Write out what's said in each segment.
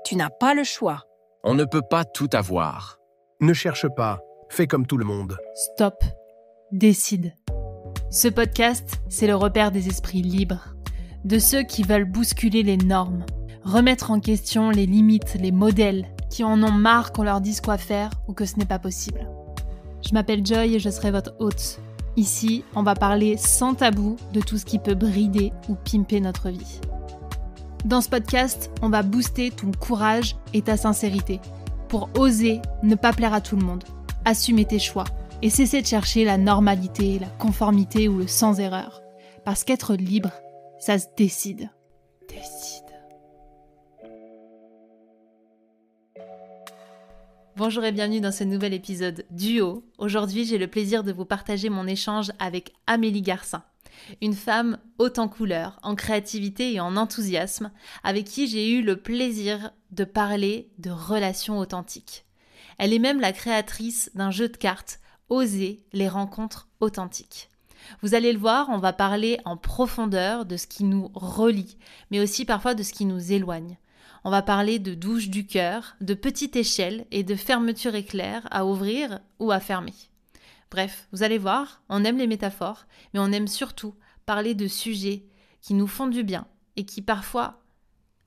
Tu n'as pas le choix. On ne peut pas tout avoir. Ne cherche pas, fais comme tout le monde. Stop. Décide. Ce podcast, c'est le repère des esprits libres, de ceux qui veulent bousculer les normes, remettre en question les limites, les modèles, qui en ont marre qu'on leur dise quoi faire ou que ce n'est pas possible. Je m'appelle Joy et je serai votre hôte. Ici, on va parler sans tabou de tout ce qui peut brider ou pimper notre vie. Dans ce podcast, on va booster ton courage et ta sincérité pour oser ne pas plaire à tout le monde, assumer tes choix et cesser de chercher la normalité, la conformité ou le sans erreur. Parce qu'être libre, ça se décide. Bonjour et bienvenue dans ce nouvel épisode Duo. Aujourd'hui, j'ai le plaisir de vous partager mon échange avec Amélie Garcin, une femme haute en couleurs, en créativité et en enthousiasme, avec qui j'ai eu le plaisir de parler de relations authentiques. Elle est même la créatrice d'un jeu de cartes, Oser les rencontres authentiques. Vous allez le voir, on va parler en profondeur de ce qui nous relie, mais aussi parfois de ce qui nous éloigne. On va parler de douche du cœur, de petite échelle et de fermeture éclair à ouvrir ou à fermer. Bref, vous allez voir, on aime les métaphores, mais on aime surtout parler de sujets qui nous font du bien et qui parfois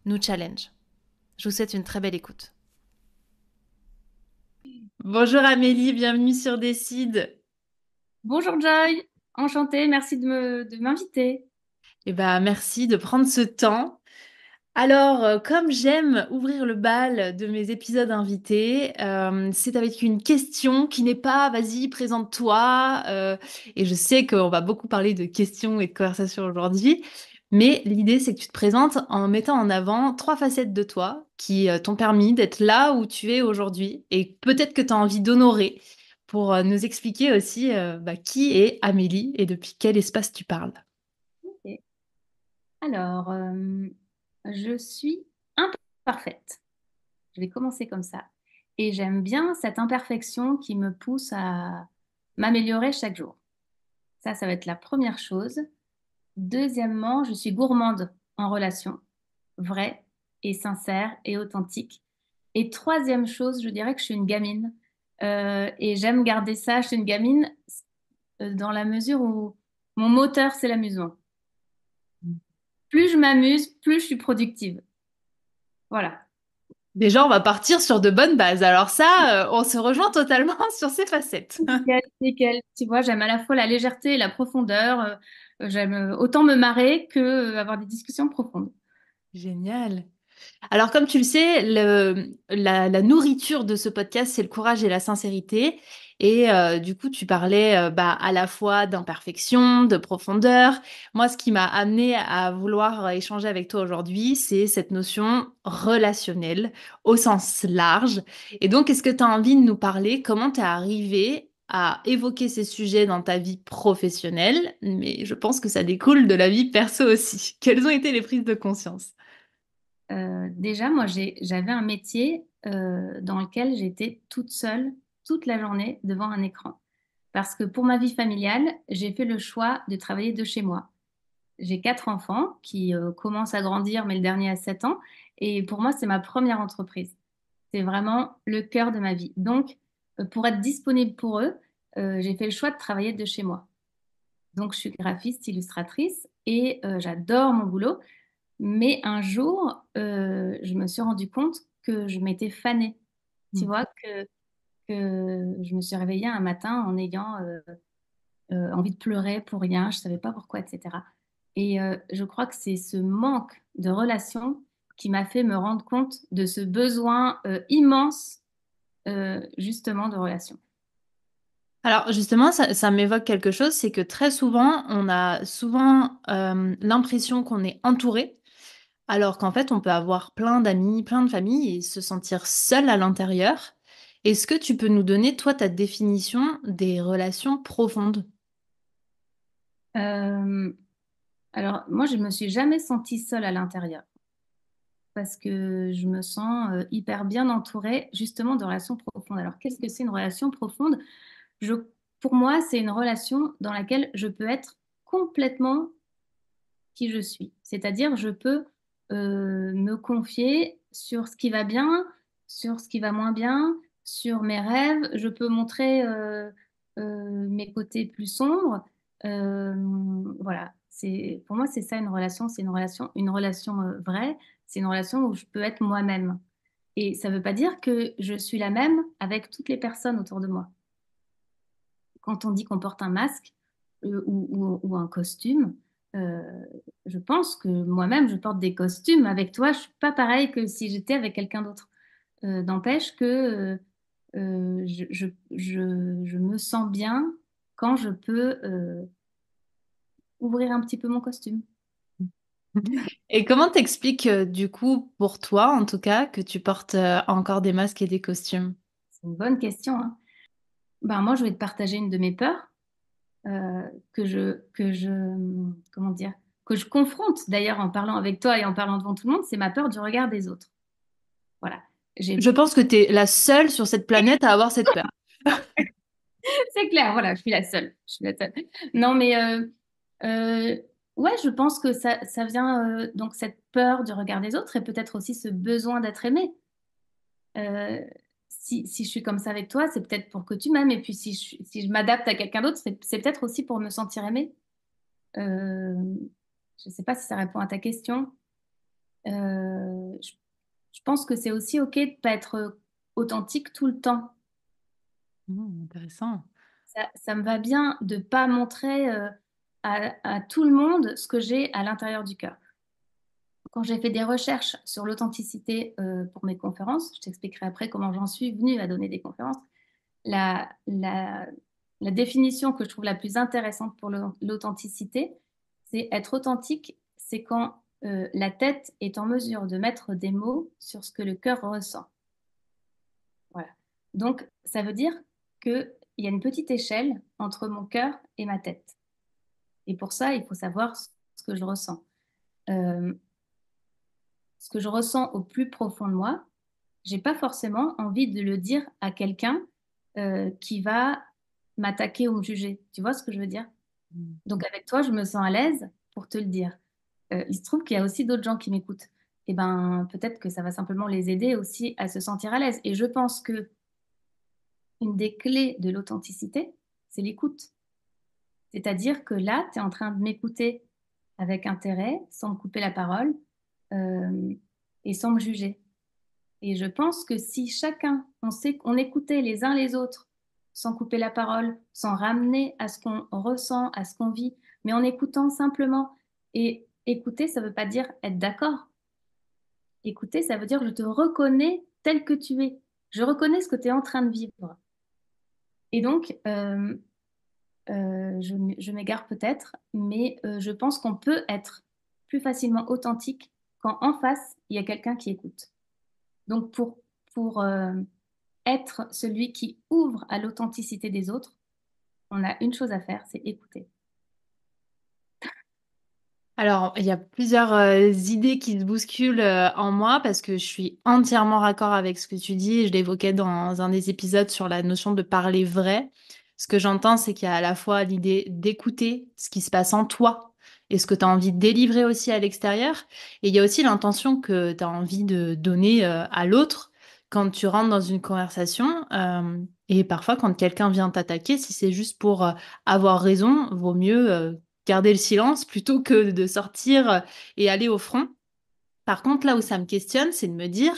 nous challengent. Je vous souhaite une très belle écoute. Bonjour Amélie, bienvenue sur Décide. Bonjour Joy, enchantée, merci de m'inviter. Merci de prendre ce temps. Alors, comme j'aime ouvrir le bal de mes épisodes invités, c'est avec une question qui n'est pas «Vas-y, présente-toi», et je sais qu'on va beaucoup parler de questions et de conversations aujourd'hui, mais l'idée, c'est que tu te présentes en mettant en avant 3 facettes de toi qui, t'ont permis d'être là où tu es aujourd'hui et peut-être que tu as envie d'honorer pour, nous expliquer aussi, qui est Amélie et depuis quel espace tu parles? Ok. Alors, je suis imparfaite. Je vais commencer comme ça. Et j'aime bien cette imperfection qui me pousse à m'améliorer chaque jour. Ça va être la première chose. Deuxièmement, je suis gourmande en relation, vraie et sincère et authentique. Et troisième chose, je dirais que je suis une gamine. Et j'aime garder ça, je suis une gamine dans la mesure où mon moteur, c'est l'amusement. Plus je m'amuse, plus je suis productive. Voilà. Déjà, on va partir sur de bonnes bases. Alors ça, on se rejoint totalement sur ces facettes. Nickel, nickel. Tu vois, j'aime à la fois la légèreté et la profondeur. J'aime autant me marrer que avoir des discussions profondes. Génial. Alors, comme tu le sais, la nourriture de ce podcast, c'est le courage et la sincérité. Et du coup, tu parlais à la fois d'imperfection, de profondeur. Moi, ce qui m'a amené à vouloir échanger avec toi aujourd'hui, c'est cette notion relationnelle au sens large. Et donc, est-ce que tu as envie de nous parler comment tu es arrivé à évoquer ces sujets dans ta vie professionnelle? Mais je pense que ça découle de la vie perso aussi. Quelles ont été les prises de conscience? Déjà, moi, j'avais un métier dans lequel j'étais toute seule toute la journée devant un écran. Parce que pour ma vie familiale, j'ai fait le choix de travailler de chez moi. J'ai 4 enfants qui commencent à grandir, mais le dernier a 7 ans. Et pour moi, c'est ma première entreprise. C'est vraiment le cœur de ma vie. Donc, pour être disponible pour eux, j'ai fait le choix de travailler de chez moi. Donc, je suis graphiste, illustratrice et j'adore mon boulot. Mais un jour, je me suis rendu compte que je m'étais fanée. Tu vois, que je me suis réveillée un matin en ayant envie de pleurer pour rien, je ne savais pas pourquoi, etc. Et je crois que c'est ce manque de relation qui m'a fait me rendre compte de ce besoin immense, justement, de relation. Alors justement, ça m'évoque quelque chose, c'est que très souvent, on a souvent l'impression qu'on est entouré, alors qu'en fait, on peut avoir plein d'amis, plein de familles et se sentir seul à l'intérieur. Est-ce que tu peux nous donner, toi, ta définition des relations profondes? Euh, alors, moi, je ne me suis jamais sentie seule à l'intérieur parce que je me sens hyper bien entourée, justement, de relations profondes. Alors, qu'est-ce que c'est une relation profonde? Je, pour moi, c'est une relation dans laquelle je peux être complètement qui je suis. C'est-à-dire, je peux me confier sur ce qui va bien, sur ce qui va moins bien, sur mes rêves. Je peux montrer mes côtés plus sombres. Euh, voilà. Pour moi, c'est ça une relation. C'est une relation vraie. C'est une relation où je peux être moi-même. Et ça ne veut pas dire que je suis la même avec toutes les personnes autour de moi. Quand on dit qu'on porte un masque ou un costume, euh, je pense que moi-même, je porte des costumes. Avec toi, je suis pas pareil que si j'étais avec quelqu'un d'autre. N'empêche que je me sens bien quand je peux ouvrir un petit peu mon costume. Et comment t'expliques, du coup, pour toi en tout cas, que tu portes encore des masques et des costumes? C'est une bonne question, hein. Ben, moi, je vais te partager une de mes peurs comment dire, que je confronte d'ailleurs en parlant avec toi et en parlant devant tout le monde, c'est ma peur du regard des autres. Voilà. Je pense que tu es la seule sur cette planète à avoir cette peur. C'est clair, voilà, je suis la seule. Je suis la seule. Non, mais euh, ouais, je pense que ça vient donc cette peur du regard des autres et peut-être aussi ce besoin d'être aimé. Euh, si je suis comme ça avec toi, c'est peut-être pour que tu m'aimes. Et puis si je m'adapte à quelqu'un d'autre, c'est peut-être aussi pour me sentir aimée. Euh, je ne sais pas si ça répond à ta question. Je pense que c'est aussi OK de ne pas être authentique tout le temps. Intéressant. Ça me va bien de ne pas montrer à tout le monde ce que j'ai à l'intérieur du cœur. Quand j'ai fait des recherches sur l'authenticité pour mes conférences, je t'expliquerai après comment j'en suis venue à donner des conférences, la, la, la définition que je trouve la plus intéressante pour l'authenticité, c'est être authentique, c'est quand la tête est en mesure de mettre des mots sur ce que le cœur ressent. Voilà. Donc, ça veut dire qu'il y a une petite échelle entre mon cœur et ma tête. Et pour ça, il faut savoir ce que je ressens. Euh, ce que je ressens au plus profond de moi, j'ai pas forcément envie de le dire à quelqu'un qui va m'attaquer ou me juger. Tu vois ce que je veux dire? Donc avec toi, je me sens à l'aise pour te le dire. Il se trouve qu'il y a aussi d'autres gens qui m'écoutent. Et ben peut-être que ça va simplement les aider aussi à se sentir à l'aise. Et je pense que une des clés de l'authenticité, c'est l'écoute. C'est-à-dire que là, tu es en train de m'écouter avec intérêt, sans me couper la parole euh, et sans me juger. Et je pense que si chacun, on écoutait les uns les autres, sans couper la parole, sans ramener à ce qu'on ressent, à ce qu'on vit, mais en écoutant simplement. Et écouter, ça ne veut pas dire être d'accord. Écouter, ça veut dire je te reconnais tel que tu es. Je reconnais ce que tu es en train de vivre. Et donc, je m'égare peut-être, mais je pense qu'on peut être plus facilement authentique quand en face, il y a quelqu'un qui écoute. Donc, pour être celui qui ouvre à l'authenticité des autres, on a une chose à faire, c'est écouter. Alors, il y a plusieurs idées qui se bousculent en moi parce que je suis entièrement raccord avec ce que tu dis. Je l'évoquais dans un des épisodes sur la notion de parler vrai. Ce que j'entends, c'est qu'il y a à la fois l'idée d'écouter ce qui se passe en toi et ce que tu as envie de délivrer aussi à l'extérieur. Et il y a aussi l'intention que tu as envie de donner à l'autre quand tu rentres dans une conversation. Et parfois, quand quelqu'un vient t'attaquer, si c'est juste pour avoir raison, vaut mieux garder le silence plutôt que de sortir et aller au front. Par contre, là où ça me questionne, c'est de me dire,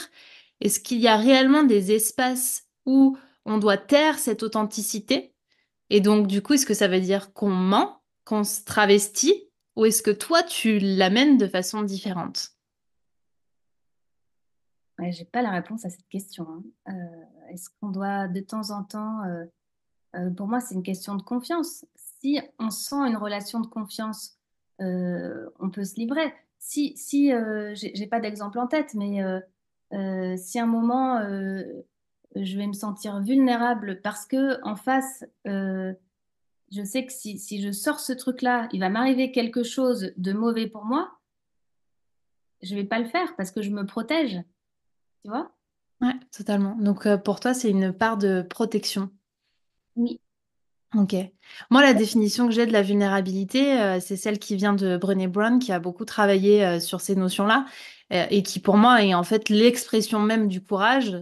est-ce qu'il y a réellement des espaces où on doit taire cette authenticité? Et donc, du coup, est-ce que ça veut dire qu'on ment, qu'on se travestit, ou est-ce que toi, tu l'amènes de façon différente? Ouais, j'ai pas la réponse à cette question, hein. Est-ce qu'on doit de temps en temps, pour moi, c'est une question de confiance. Si on sent une relation de confiance, on peut se livrer. Si j'ai pas d'exemple en tête, mais si à un moment je vais me sentir vulnérable parce que en face, je sais que si je sors ce truc-là, il va m'arriver quelque chose de mauvais pour moi, je vais pas le faire parce que je me protège, tu vois? Ouais, totalement. Donc, pour toi, c'est une part de protection. Oui. Ok. Moi, la définition que j'ai de la vulnérabilité, c'est celle qui vient de Brené Brown, qui a beaucoup travaillé sur ces notions-là, et qui pour moi est en fait l'expression même du courage,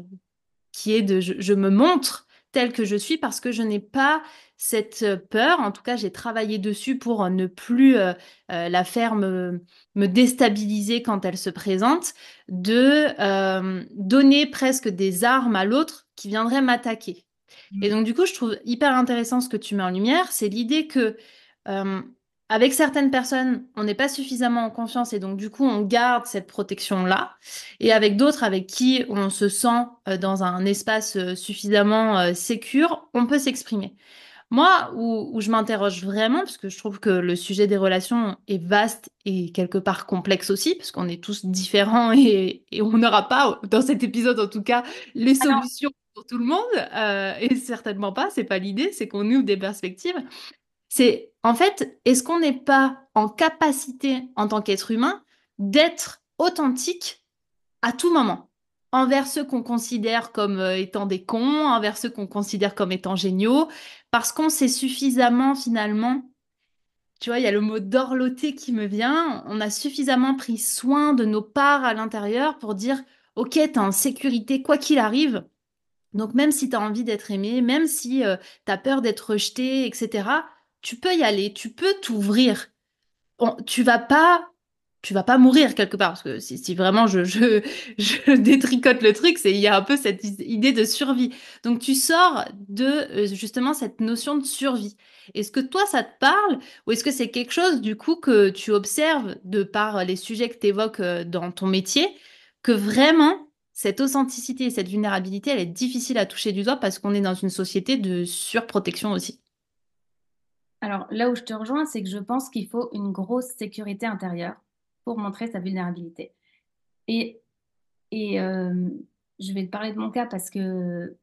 qui est de je me montre telle que je suis parce que je n'ai pas cette peur. En tout cas, j'ai travaillé dessus pour ne plus la faire me déstabiliser quand elle se présente, de donner presque des armes à l'autre qui viendrait m'attaquer. Et donc, du coup, je trouve hyper intéressant ce que tu mets en lumière, c'est l'idée que euh, avec certaines personnes, on n'est pas suffisamment en confiance et donc, du coup, on garde cette protection-là. Et avec d'autres avec qui on se sent dans un espace suffisamment sécure, on peut s'exprimer. Moi, où je m'interroge vraiment, parce que je trouve que le sujet des relations est vaste et quelque part complexe aussi, parce qu'on est tous différents et on n'aura pas, dans cet épisode en tout cas, les solutions pour tout le monde, et certainement pas, c'est pas l'idée, c'est qu'on ouvre des perspectives. C'est, en fait, est-ce qu'on n'est pas en capacité, en tant qu'être humain, d'être authentique à tout moment, envers ceux qu'on considère comme étant des cons, envers ceux qu'on considère comme étant géniaux, parce qu'on s'est suffisamment finalement, tu vois, il y a le mot dorloter qui me vient, on a suffisamment pris soin de nos parts à l'intérieur pour dire, ok, t'es en sécurité quoi qu'il arrive. Donc même si tu as envie d'être aimé, même si tu as peur d'être rejeté, etc., tu peux y aller, tu peux t'ouvrir. Tu vas pas mourir quelque part parce que si vraiment je détricote le truc, c'est il y a un peu cette idée de survie. Donc tu sors de justement cette notion de survie. Est-ce que toi ça te parle ou est-ce que c'est quelque chose du coup que tu observes de par les sujets que tu évoques dans ton métier que vraiment cette authenticité et cette vulnérabilité, elle est difficile à toucher du doigt parce qu'on est dans une société de surprotection aussi. Alors là où je te rejoins, c'est que je pense qu'il faut une grosse sécurité intérieure pour montrer sa vulnérabilité. Et, et je vais te parler de mon cas parce que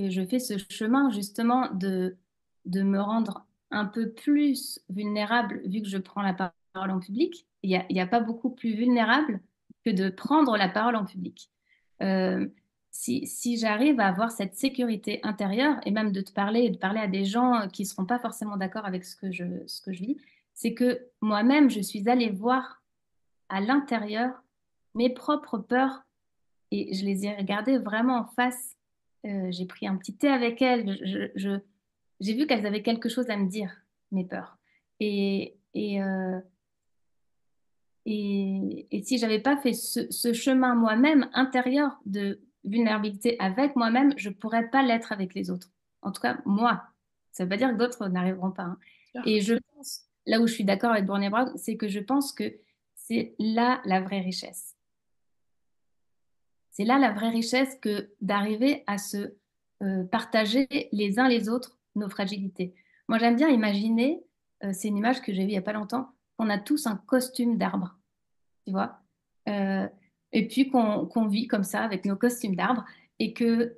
je fais ce chemin justement de me rendre un peu plus vulnérable vu que je prends la parole en public. Il y a pas beaucoup plus vulnérable que de prendre la parole en public. Euh, si j'arrive à avoir cette sécurité intérieure et même de te parler et de parler à des gens qui ne seront pas forcément d'accord avec ce que je vis, c'est que moi-même, je suis allée voir à l'intérieur mes propres peurs et je les ai regardées vraiment en face. J'ai pris un petit thé avec elles. J'ai vu qu'elles avaient quelque chose à me dire, mes peurs. Et si j'avais pas fait ce chemin moi-même intérieur de vulnérabilité avec moi-même, je pourrais pas l'être avec les autres. En tout cas, moi. Ça veut pas dire que d'autres n'arriveront pas, hein. Et je pense, là où je suis d'accord avec Brené Brown, c'est que je pense que c'est là la vraie richesse. C'est là la vraie richesse que d'arriver à se partager les uns les autres nos fragilités. Moi, j'aime bien imaginer, c'est une image que j'ai vue il y a pas longtemps, qu'on a tous un costume d'arbre, tu vois. Euh, et puis qu'on vit comme ça avec nos costumes d'arbres et que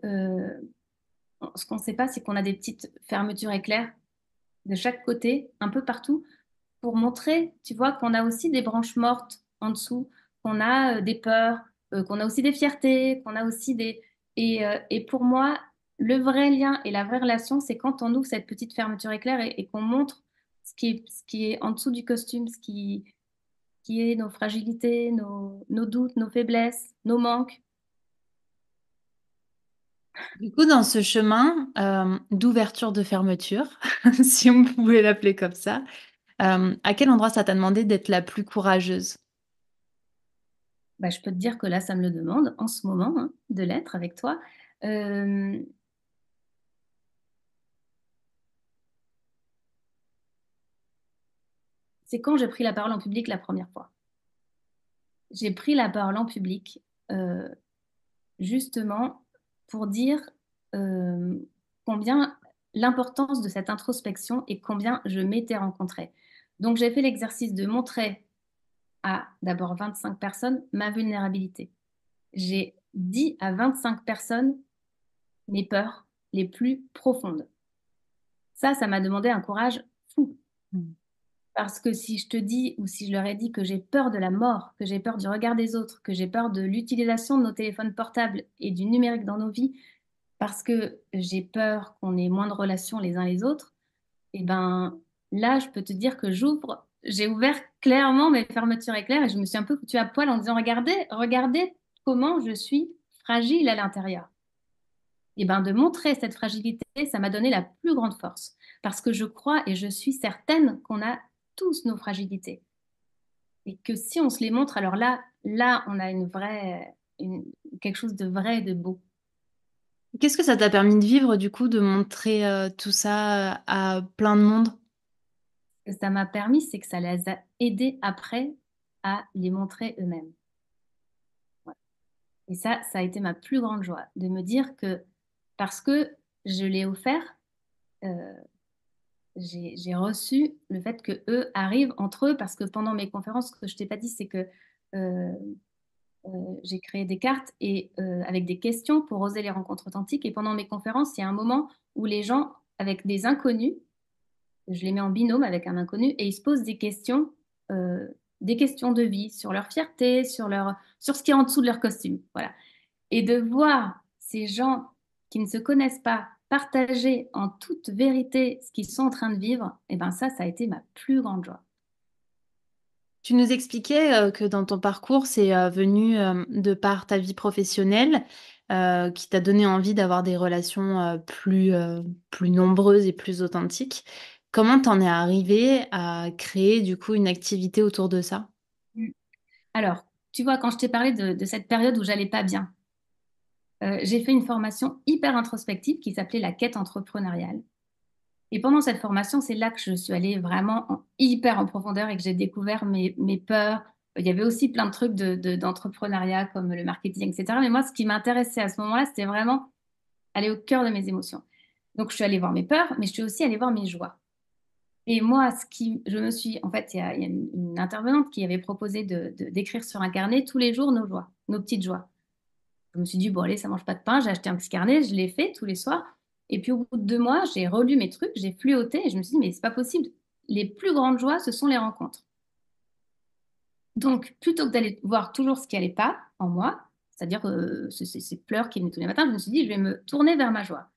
ce qu'on ne sait pas, c'est qu'on a des petites fermetures éclairs de chaque côté, un peu partout, pour montrer, tu vois, qu'on a aussi des branches mortes en dessous, qu'on a des peurs, qu'on a aussi des fiertés, qu'on a aussi des... Et pour moi, le vrai lien et la vraie relation, c'est quand on ouvre cette petite fermeture éclair et qu'on montre ce qui est en dessous du costume, qui est nos fragilités, nos doutes, nos faiblesses, nos manques. Du coup, dans ce chemin d'ouverture de fermeture, si on pouvait l'appeler comme ça, à quel endroit ça t'a demandé d'être la plus courageuse? Bah, je peux te dire que là, ça me le demande en ce moment, hein, de l'être avec toi. Euh, c'est quand j'ai pris la parole en public la première fois. J'ai pris la parole en public euh, justement pour dire euh, combien l'importance de cette introspection et combien je m'étais rencontrée. Donc j'ai fait l'exercice de montrer à d'abord 25 personnes ma vulnérabilité. J'ai dit à 25 personnes mes peurs les plus profondes. Ça m'a demandé un courage fou. Mm. Parce que si je te dis ou si je leur ai dit que j'ai peur de la mort, que j'ai peur du regard des autres, que j'ai peur de l'utilisation de nos téléphones portables et du numérique dans nos vies, parce que j'ai peur qu'on ait moins de relations les uns les autres, Et ben là, je peux te dire que j'ai ouvert clairement mes fermetures éclairs et je me suis un peu foutue à poil en disant, regardez comment je suis fragile à l'intérieur. Et ben de montrer cette fragilité, ça m'a donné la plus grande force parce que je crois et je suis certaine qu'on a tous nos fragilités et que si on se les montre, alors là, on a quelque chose de vrai et de beau. Qu'est-ce que ça t'a permis de vivre, du coup, de montrer tout ça à plein de monde? Ce que ça m'a permis, c'est que ça les a aidés après à les montrer eux-mêmes. Ouais. Et ça a été ma plus grande joie, de me dire que parce que je l'ai offert, euh, j'ai reçu le fait que eux arrivent entre eux, parce que pendant mes conférences, ce que je t'ai pas dit, c'est que euh, j'ai créé des cartes et avec des questions pour oser les rencontres authentiques. Et pendant mes conférences, il y a un moment où les gens, avec des inconnus, je les mets en binôme avec un inconnu et ils se posent euh, des questions de vie sur leur fierté, sur ce qui est en dessous de leur costume. Voilà. Et de voir ces gens qui ne se connaissent pas partager en toute vérité ce qu'ils sont en train de vivre, et ben ça a été ma plus grande joie. Tu nous expliquais que dans ton parcours, c'est venu de par ta vie professionnelle qui t'a donné envie d'avoir des relations plus nombreuses et plus authentiques. Comment t'en es arrivé à créer du coup une activité autour de ça? Mm. Alors, tu vois, quand je t'ai parlé de cette période où j'allais pas bien, j'ai fait une formation hyper introspective qui s'appelait la quête entrepreneuriale. Et pendant cette formation, c'est là que je suis allée vraiment hyper en profondeur et que j'ai découvert mes peurs. Il y avait aussi plein de trucs d'entrepreneuriat comme le marketing, etc. Mais moi, ce qui m'intéressait à ce moment-là, c'était vraiment aller au cœur de mes émotions. Donc, je suis allée voir mes peurs, mais je suis aussi allée voir mes joies. Et moi, en fait, il y a une intervenante qui avait proposé d'écrire sur un carnet tous les jours nos joies, nos petites joies. Je me suis dit, bon, allez, ça mange pas de pain. J'ai acheté un petit carnet, je l'ai fait tous les soirs. Et puis, au bout de 2 mois, j'ai relu mes trucs, j'ai fluoté et je me suis dit, mais c'est pas possible. Les plus grandes joies, ce sont les rencontres. Donc, plutôt que d'aller voir toujours ce qui allait pas en moi, c'est-à-dire ces pleurs qui venaient tous les matins, je me suis dit, je vais me tourner vers ma joie.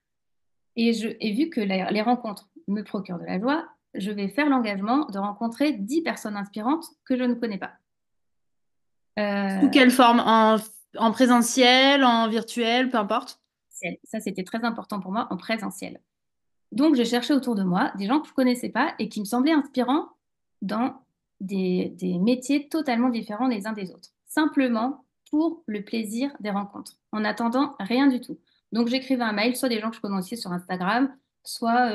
Et vu que les rencontres me procurent de la joie, je vais faire l'engagement de rencontrer 10 personnes inspirantes que je ne connais pas. Sous Euh, quelle forme? En présentiel, en virtuel, peu importe. ça, c'était très important pour moi en présentiel. Donc, j'ai cherché autour de moi des gens que je ne connaissais pas et qui me semblaient inspirants dans des métiers totalement différents les uns des autres, simplement pour le plaisir des rencontres, en attendant rien du tout. Donc, j'écrivais un mail, soit des gens que je connaissais sur Instagram, soit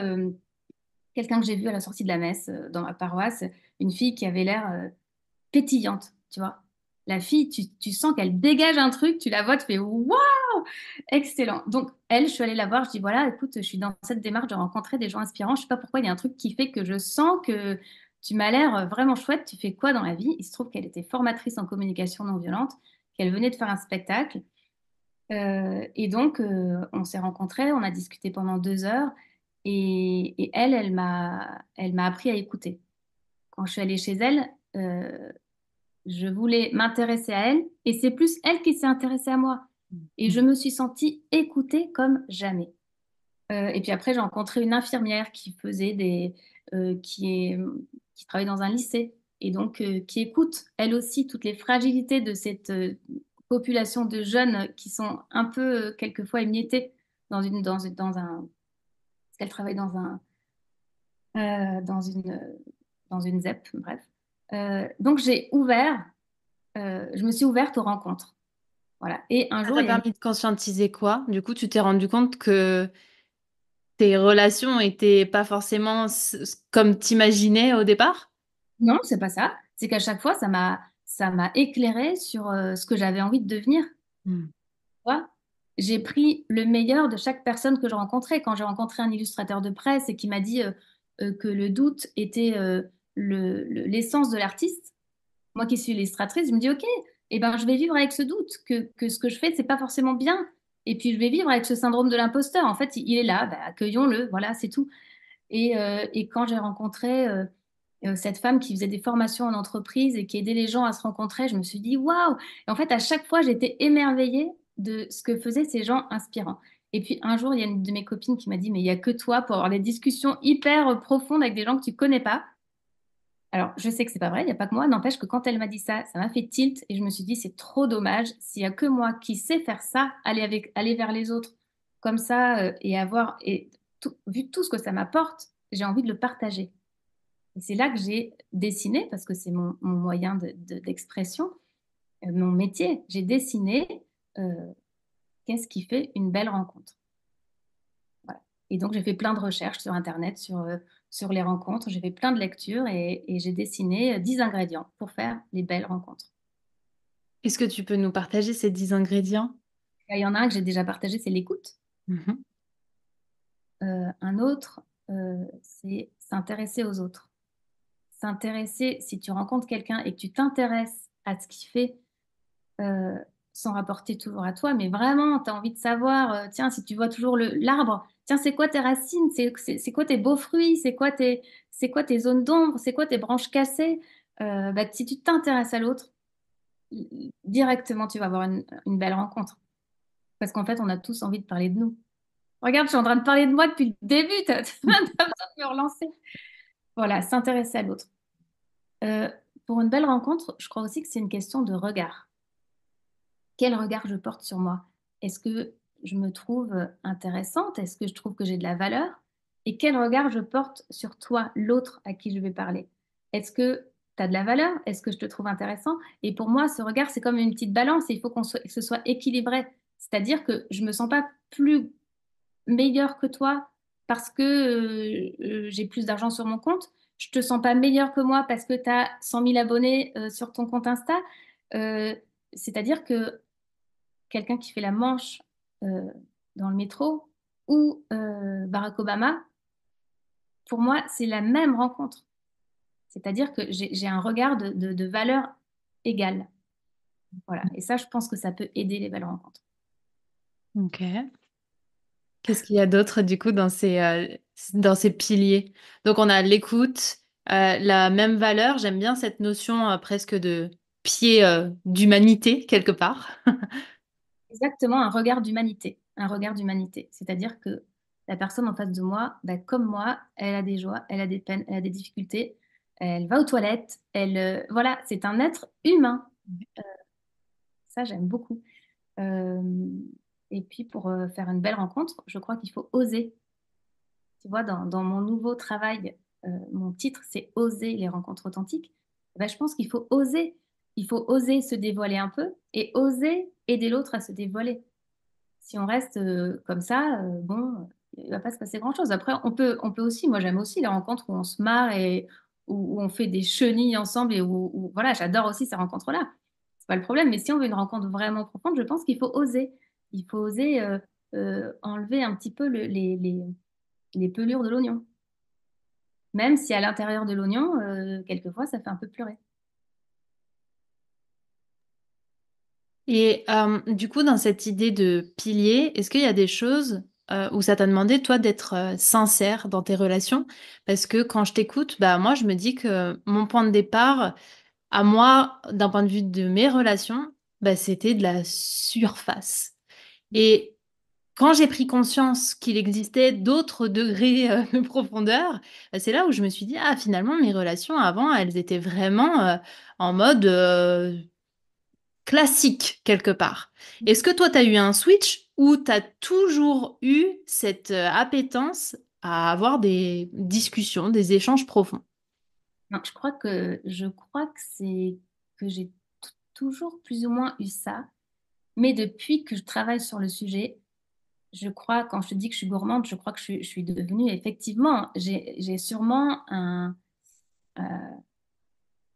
quelqu'un que j'ai vu à la sortie de la messe dans ma paroisse, une fille qui avait l'air pétillante, tu vois. La fille, tu sens qu'elle dégage un truc, tu la vois, tu fais waouh, excellent. Donc, elle, je suis allée la voir, je dis voilà, écoute, je suis dans cette démarche de rencontrer des gens inspirants. Je sais pas pourquoi, il y a un truc qui fait que je sens que tu m'as l'air vraiment chouette. Tu fais quoi dans la vie? Il se trouve qu'elle était formatrice en communication non violente, qu'elle venait de faire un spectacle. Et donc, on s'est rencontrés, on a discuté pendant 2 heures et elle m'a appris à écouter. Quand je suis allée chez elle, je voulais m'intéresser à elle et c'est plus elle qui s'est intéressée à moi. Et je me suis sentie écoutée comme jamais. Et puis après, j'ai rencontré une infirmière qui faisait qui travaille dans un lycée et donc qui écoute elle aussi toutes les fragilités de cette population de jeunes qui sont un peu quelquefois émiettés dans un, parce qu'elle travaille euh, dans une, dans une ZEP, bref. Donc je me suis ouverte aux rencontres. Voilà. Et un Ça jour, t'a il y a une... permis de conscientiser quoi? Du coup, tu t'es rendu compte que tes relations étaient pas forcément comme t'imaginais au départ? Non, c'est pas ça. C'est qu'à chaque fois, ça m'a éclairé sur ce que j'avais envie de devenir. Tu Hmm. vois. J'ai pris le meilleur de chaque personne que je rencontrais. Quand j'ai rencontré un illustrateur de presse et qui m'a dit que le doute était l'essence de l'artiste, moi qui suis illustratrice, je me dis, OK, eh ben, je vais vivre avec ce doute, que ce que je fais, c'est pas forcément bien. Et puis, je vais vivre avec ce syndrome de l'imposteur. En fait, il est là, bah, accueillons-le, voilà, c'est tout. Et quand j'ai rencontré cette femme qui faisait des formations en entreprise et qui aidait les gens à se rencontrer, je me suis dit waouh! Et en fait, à chaque fois, j'étais émerveillée de ce que faisaient ces gens inspirants. Et puis un jour, il y a une de mes copines qui m'a dit, mais il n'y a que toi pour avoir des discussions hyper profondes avec des gens que tu connais pas. Alors, je sais que c'est pas vrai, il n'y a pas que moi. N'empêche que quand elle m'a dit ça, ça m'a fait tilt et je me suis dit, c'est trop dommage. S'il y a que moi qui sais faire ça, aller vers les autres comme ça vu tout ce que ça m'apporte, j'ai envie de le partager. Et c'est là que j'ai dessiné, parce que c'est mon moyen d'expression, mon métier. J'ai dessiné euh, qu'est-ce qui fait une belle rencontre. Voilà. Et donc, j'ai fait plein de recherches sur Internet, sur les rencontres. J'ai fait plein de lectures et j'ai dessiné 10 ingrédients pour faire les belles rencontres. Est-ce que tu peux nous partager ces 10 ingrédients? Il y en a un que j'ai déjà partagé, c'est l'écoute. Mhm. Un autre, c'est s'intéresser aux autres. S'intéresser, si tu rencontres quelqu'un et que tu t'intéresses à ce qu'il fait, euh, sans rapporter toujours à toi, mais vraiment, tu as envie de savoir, tiens, si tu vois toujours l'arbre, tiens, c'est quoi tes racines, c'est quoi tes beaux fruits, c'est quoi tes zones d'ombre, c'est quoi tes branches cassées. Bah, si tu t'intéresses à l'autre, directement, tu vas avoir une belle rencontre. Parce qu'en fait, on a tous envie de parler de nous. Regarde, je suis en train de parler de moi depuis le début, t'as besoin de me relancer. Voilà, s'intéresser à l'autre. Euh, pour une belle rencontre, je crois aussi que c'est une question de regard. Quel regard je porte sur moi? Est-ce que je me trouve intéressante? Est-ce que je trouve que j'ai de la valeur? Et quel regard je porte sur toi, l'autre à qui je vais parler? Est-ce que tu as de la valeur? Est-ce que je te trouve intéressant? Et pour moi, ce regard, c'est comme une petite balance et il faut que ce soit équilibré. C'est-à-dire que je me sens pas plus meilleure que toi parce que j'ai plus d'argent sur mon compte. Je te sens pas meilleure que moi parce que tu as 100 000 abonnés sur ton compte Insta. Euh, C'est-à-dire que quelqu'un qui fait la manche euh, dans le métro ou Barack Obama, pour moi, c'est la même rencontre. C'est-à-dire que j'ai un regard de valeur égale. Voilà. Et ça, je pense que ça peut aider les belles rencontres. Ok. Qu'est-ce qu'il y a d'autre du coup dans ces piliers? Donc on a l'écoute, la même valeur. J'aime bien cette notion presque de pied d'humanité quelque part. Exactement, un regard d'humanité. Un regard d'humanité. C'est-à-dire que la personne en face de moi, bah, comme moi, elle a des joies, elle a des peines, elle a des difficultés, elle va aux toilettes, voilà, c'est un être humain. Ça, j'aime beaucoup. Euh, et puis, pour faire une belle rencontre, je crois qu'il faut oser. Tu vois, dans mon nouveau travail, mon titre, c'est Oser les rencontres authentiques. Ben, je pense qu'il faut oser. Il faut oser se dévoiler un peu et oser aider l'autre à se dévoiler. Si on reste comme ça, bon, il va pas se passer grand-chose. Après, on peut aussi, moi j'aime aussi les rencontres où on se marre et où on fait des chenilles ensemble et voilà, j'adore aussi ces rencontres-là. C'est pas le problème. Mais si on veut une rencontre vraiment profonde, je pense qu'il faut oser. Il faut oser enlever un petit peu les pelures de l'oignon. Même si à l'intérieur de l'oignon, quelquefois, ça fait un peu pleurer. Et du coup, dans cette idée de pilier, est-ce qu'il y a des choses où ça t'a demandé, toi, d'être sincère dans tes relations? Parce que quand je t'écoute, bah, moi, je me dis que mon point de départ, à moi, d'un point de vue de mes relations, bah, c'était de la surface. Et quand j'ai pris conscience qu'il existait d'autres degrés de profondeur, bah, c'est là où je me suis dit, ah, finalement, mes relations avant, elles étaient vraiment en mode classique quelque part. Est-ce que toi, tu as eu un switch ou tu as toujours eu cette appétence à avoir des discussions, des échanges profonds? Non, je crois que c'est que j'ai toujours plus ou moins eu ça. Mais depuis que je travaille sur le sujet, je crois, quand je te dis que je suis gourmande, je crois que je suis devenue, effectivement, j'ai sûrement euh,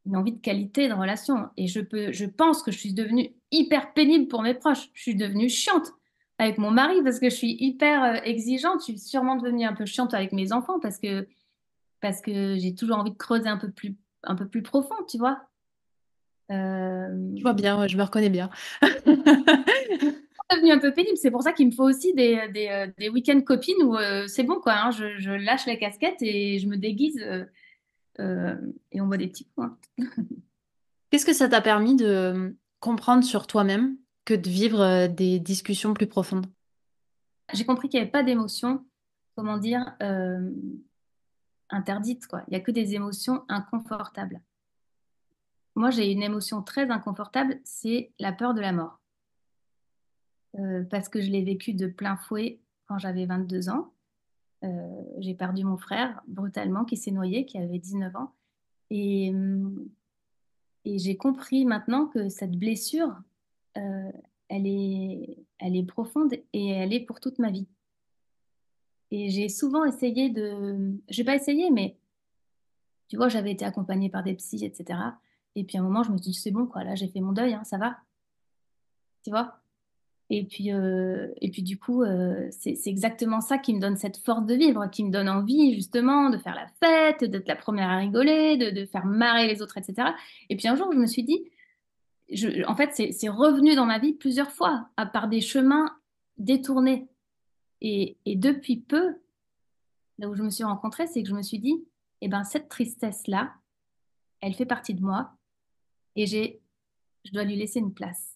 une envie de qualité de relation. Et je pense que je suis devenue hyper pénible pour mes proches. Je suis devenue chiante avec mon mari parce que je suis hyper exigeante. Je suis sûrement devenue un peu chiante avec mes enfants parce que j'ai toujours envie de creuser un peu plus profond, tu vois. Je vois bien, ouais, je me reconnais bien. Devenu un peu pénible. C'est pour ça qu'il me faut aussi des week-ends copines où c'est bon, quoi. Hein. Je lâche la casquette et je me déguise euh, et on voit des petits points. Qu'est-ce que ça t'a permis de comprendre sur toi-même que de vivre des discussions plus profondes? J'ai compris qu'il n'y avait pas d'émotions, comment dire, interdites, quoi. Il n'y a que des émotions inconfortables. Moi, j'ai une émotion très inconfortable, c'est la peur de la mort. Parce que je l'ai vécu de plein fouet quand j'avais 22 ans. J'ai perdu mon frère brutalement, qui s'est noyé, qui avait 19 ans. Et, hum, et j'ai compris maintenant que cette blessure, euh, elle est profonde et elle est pour toute ma vie. Et j'ai souvent essayé de... J'ai pas essayé, mais tu vois, j'avais été accompagnée par des psys, etc. Et puis à un moment, je me suis dit, c'est bon, quoi, là, j'ai fait mon deuil, hein, ça va, tu vois. Et puis du coup, c'est exactement ça qui me donne cette force de vivre, qui me donne envie justement de faire la fête, d'être la première à rigoler, de faire marrer les autres, etc. Et puis un jour, je me suis dit, en fait, c'est revenu dans ma vie plusieurs fois, à par des chemins détournés. Et depuis peu, là où je me suis rencontrée, c'est que je me suis dit, eh ben, cette tristesse-là, elle fait partie de moi et je dois lui laisser une place.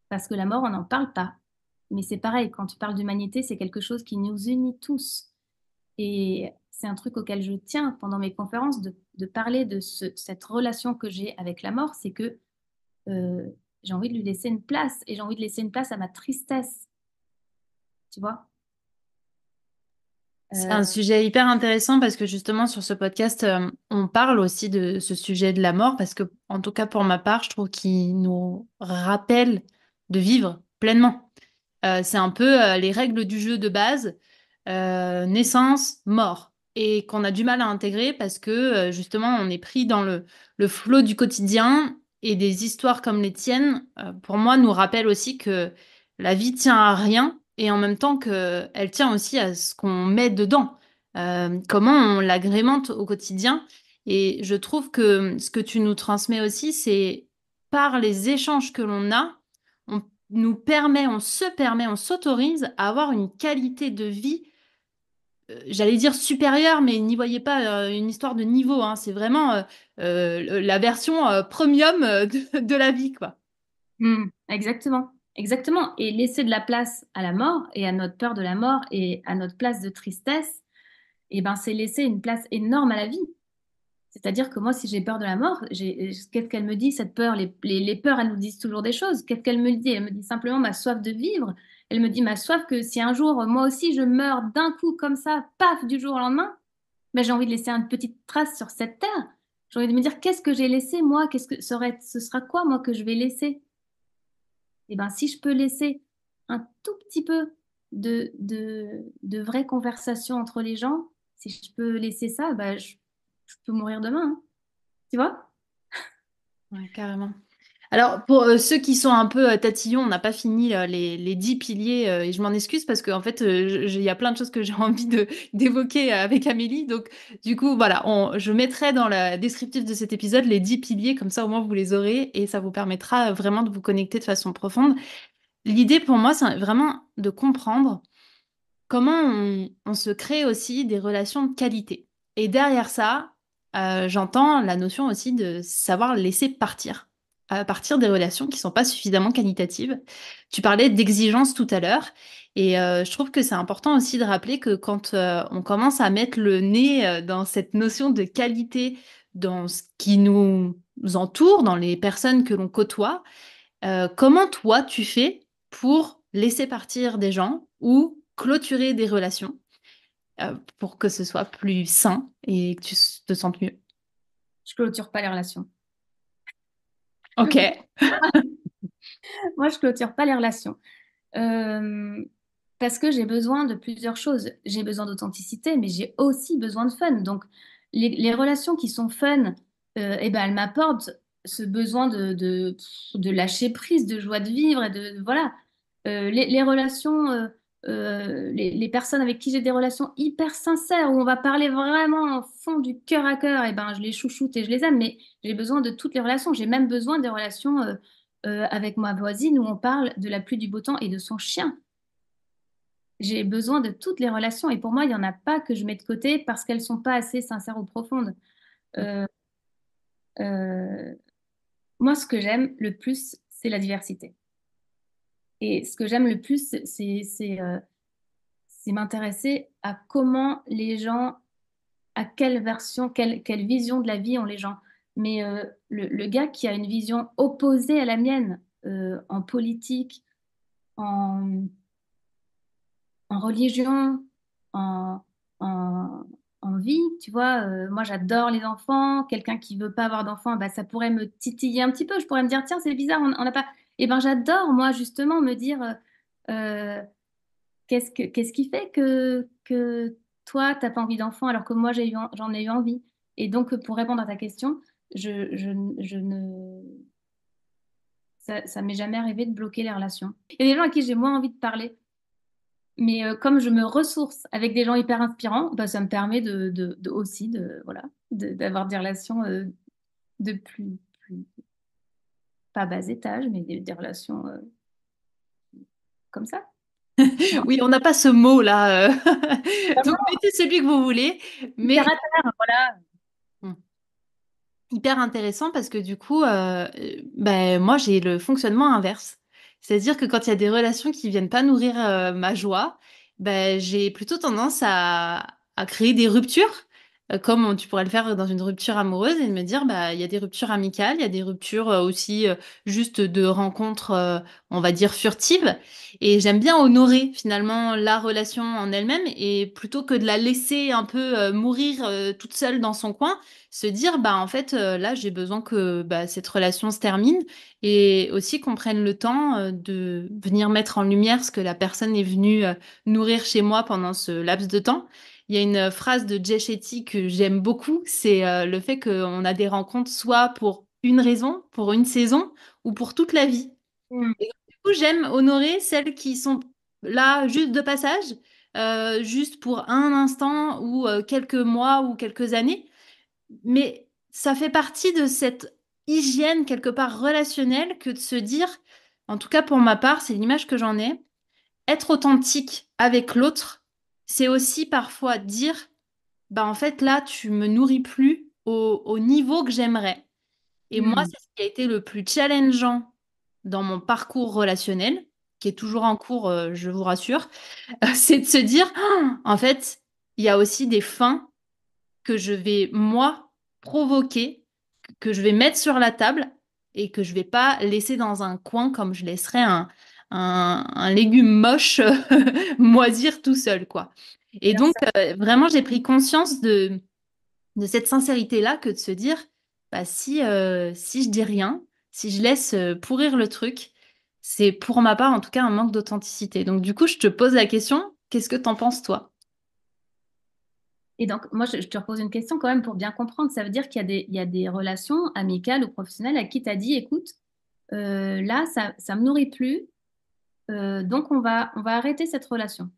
Parce que la mort, on n'en parle pas. Mais c'est pareil, quand tu parles d'humanité, c'est quelque chose qui nous unit tous. Et c'est un truc auquel je tiens pendant mes conférences, de parler de cette relation que j'ai avec la mort, c'est que euh, j'ai envie de lui laisser une place et j'ai envie de laisser une place à ma tristesse, tu vois? C'est un Euh, sujet hyper intéressant parce que justement sur ce podcast, on parle aussi de ce sujet de la mort parce que, en tout cas pour ma part, je trouve qu'il nous rappelle de vivre pleinement. C'est un peu les règles du jeu de base, naissance, mort, et qu'on a du mal à intégrer parce que justement on est pris dans le flot du quotidien et des histoires comme les tiennes, pour moi, nous rappellent aussi que la vie tient à rien et en même temps qu'elle tient aussi à ce qu'on met dedans, comment on l'agrémente au quotidien. Et je trouve que ce que tu nous transmets aussi, c'est par les échanges que l'on a, on nous permet, on se permet, on s'autorise à avoir une qualité de vie, j'allais dire supérieure, mais n'y voyez pas une histoire de niveau, hein. C'est vraiment la version premium de la vie, quoi. exactement, exactement. Et laisser de la place à la mort et à notre peur de la mort et à notre place de tristesse, et ben c'est laisser une place énorme à la vie. C'est-à-dire que moi, si j'ai peur de la mort, qu'est-ce qu'elle me dit, cette peur? Les peurs, elles nous disent toujours des choses. Qu'est-ce qu'elle me dit? Elle me dit simplement ma soif de vivre. Elle me dit ma soif que si un jour, moi aussi, je meurs d'un coup comme ça, paf, du jour au lendemain, ben, j'ai envie de laisser une petite trace sur cette terre. J'ai envie de me dire qu'est-ce que j'ai laissé, moi? Ce sera quoi, moi, que je vais laisser? Et ben, si je peux laisser un tout petit peu de vraies conversations entre les gens, si je peux laisser ça, ben, je peux mourir demain, hein. Tu vois? Ouais, carrément. Alors, pour ceux qui sont un peu tatillons, on n'a pas fini les 10 piliers, et je m'en excuse parce qu'en fait, il y a plein de choses que j'ai envie d'évoquer avec Amélie. Donc, du coup, voilà, je mettrai dans la descriptif de cet épisode les 10 piliers, comme ça au moins vous les aurez et ça vous permettra vraiment de vous connecter de façon profonde. L'idée pour moi, c'est vraiment de comprendre comment on se crée aussi des relations de qualité. Et derrière ça, j'entends la notion aussi de savoir laisser partir, à partir des relations qui sont pas suffisamment qualitatives. Tu parlais d'exigence tout à l'heure, et je trouve que c'est important aussi de rappeler que quand on commence à mettre le nez dans cette notion de qualité, dans ce qui nous entoure, dans les personnes que l'on côtoie, comment toi tu fais pour laisser partir des gens ou clôturer des relations pour que ce soit plus sain et que tu te sentes mieux? Je clôture pas les relations. Ok. Moi, je clôture pas les relations. Euh, Parce que j'ai besoin de plusieurs choses. J'ai besoin d'authenticité, mais j'ai aussi besoin de fun. Donc, les relations qui sont fun, eh ben, elles m'apportent ce besoin de lâcher prise, de joie de vivre et de, voilà. Les relations, les personnes avec qui j'ai des relations hyper sincères, où on va parler vraiment au fond du cœur à cœur, eh ben, je les chouchoute et je les aime, mais j'ai besoin de toutes les relations. J'ai même besoin des relations avec ma voisine où on parle de la pluie, du beau temps et de son chien. J'ai besoin de toutes les relations et pour moi, il n'y en a pas que je mets de côté parce qu'elles sont pas assez sincères ou profondes. Euh, euh, Moi, ce que j'aime le plus, c'est la diversité. Et ce que j'aime le plus, c'est m'intéresser à comment les gens, à quelle version, quelle vision de la vie ont les gens. Mais le gars qui a une vision opposée à la mienne, en politique, en, en religion, en, en, en vie, tu vois, moi j'adore les enfants. Quelqu'un qui veut pas avoir d'enfants, bah, ça pourrait me titiller un petit peu. Je pourrais me dire, tiens, c'est bizarre, on n'a pas. Eh ben j'adore, moi, justement, me dire, euh, qu'est-ce qui fait que toi, t'as pas envie d'enfant alors que moi, j'en ai eu envie. Et donc, pour répondre à ta question, je ne, ça m'est jamais arrivé de bloquer les relations. Il y a des gens à qui j'ai moins envie de parler. Mais comme je me ressource avec des gens hyper inspirants, bah, ça me permet aussi voilà, d'avoir des relations de pas bas étage, mais des relations comme ça. Non. Oui, on n'a pas ce mot-là. Donc, mettez celui que vous voulez. Hyper Mais à terre, voilà. hyper intéressant parce que du coup, ben, moi, j'ai le fonctionnement inverse. C'est-à-dire que quand il y a des relations qui viennent pas nourrir ma joie, ben, j'ai plutôt tendance à créer des ruptures, comme tu pourrais le faire dans une rupture amoureuse, et de me dire, bah, il y a des ruptures amicales, il y a des ruptures aussi juste de rencontres, on va dire, furtives. Et j'aime bien honorer finalement la relation en elle-même, et plutôt que de la laisser un peu mourir toute seule dans son coin, se dire, bah, en fait, là, j'ai besoin que bah, cette relation se termine et aussi qu'on prenne le temps de venir mettre en lumière ce que la personne est venue nourrir chez moi pendant ce laps de temps. Il y a une phrase de Jay Shetty que j'aime beaucoup, c'est le fait qu'on a des rencontres soit pour une raison, pour une saison ou pour toute la vie. Mm. Et donc, du coup, j'aime honorer celles qui sont là juste de passage, juste pour un instant ou quelques mois ou quelques années, mais ça fait partie de cette hygiène quelque part relationnelle que de se dire, en tout cas pour ma part, c'est l'image que j'en ai, être authentique avec l'autre, c'est aussi parfois dire, bah en fait là, tu me nourris plus au niveau que j'aimerais. Et moi, Mm. c'est ce qui a été le plus challengeant dans mon parcours relationnel, qui est toujours en cours, je vous rassure, c'est de se dire, ah, en fait, il y a aussi des fins que je vais, moi, provoquer, que je vais mettre sur la table et que je vais pas laisser dans un coin comme je laisserais un légume moche moisir tout seul, quoi. Et Bien donc, sûr. vraiment, j'ai pris conscience de cette sincérité-là que de se dire, bah, si je dis rien, si je laisse pourrir le truc, c'est pour ma part, en tout cas, un manque d'authenticité. Donc, du coup, je te pose la question, qu'est-ce que t'en penses, toi? Et donc, moi, je te repose une question quand même pour bien comprendre. Ça veut dire il y a des relations amicales ou professionnelles à qui tu as dit, écoute, là, ça me nourrit plus, donc on va arrêter cette relation.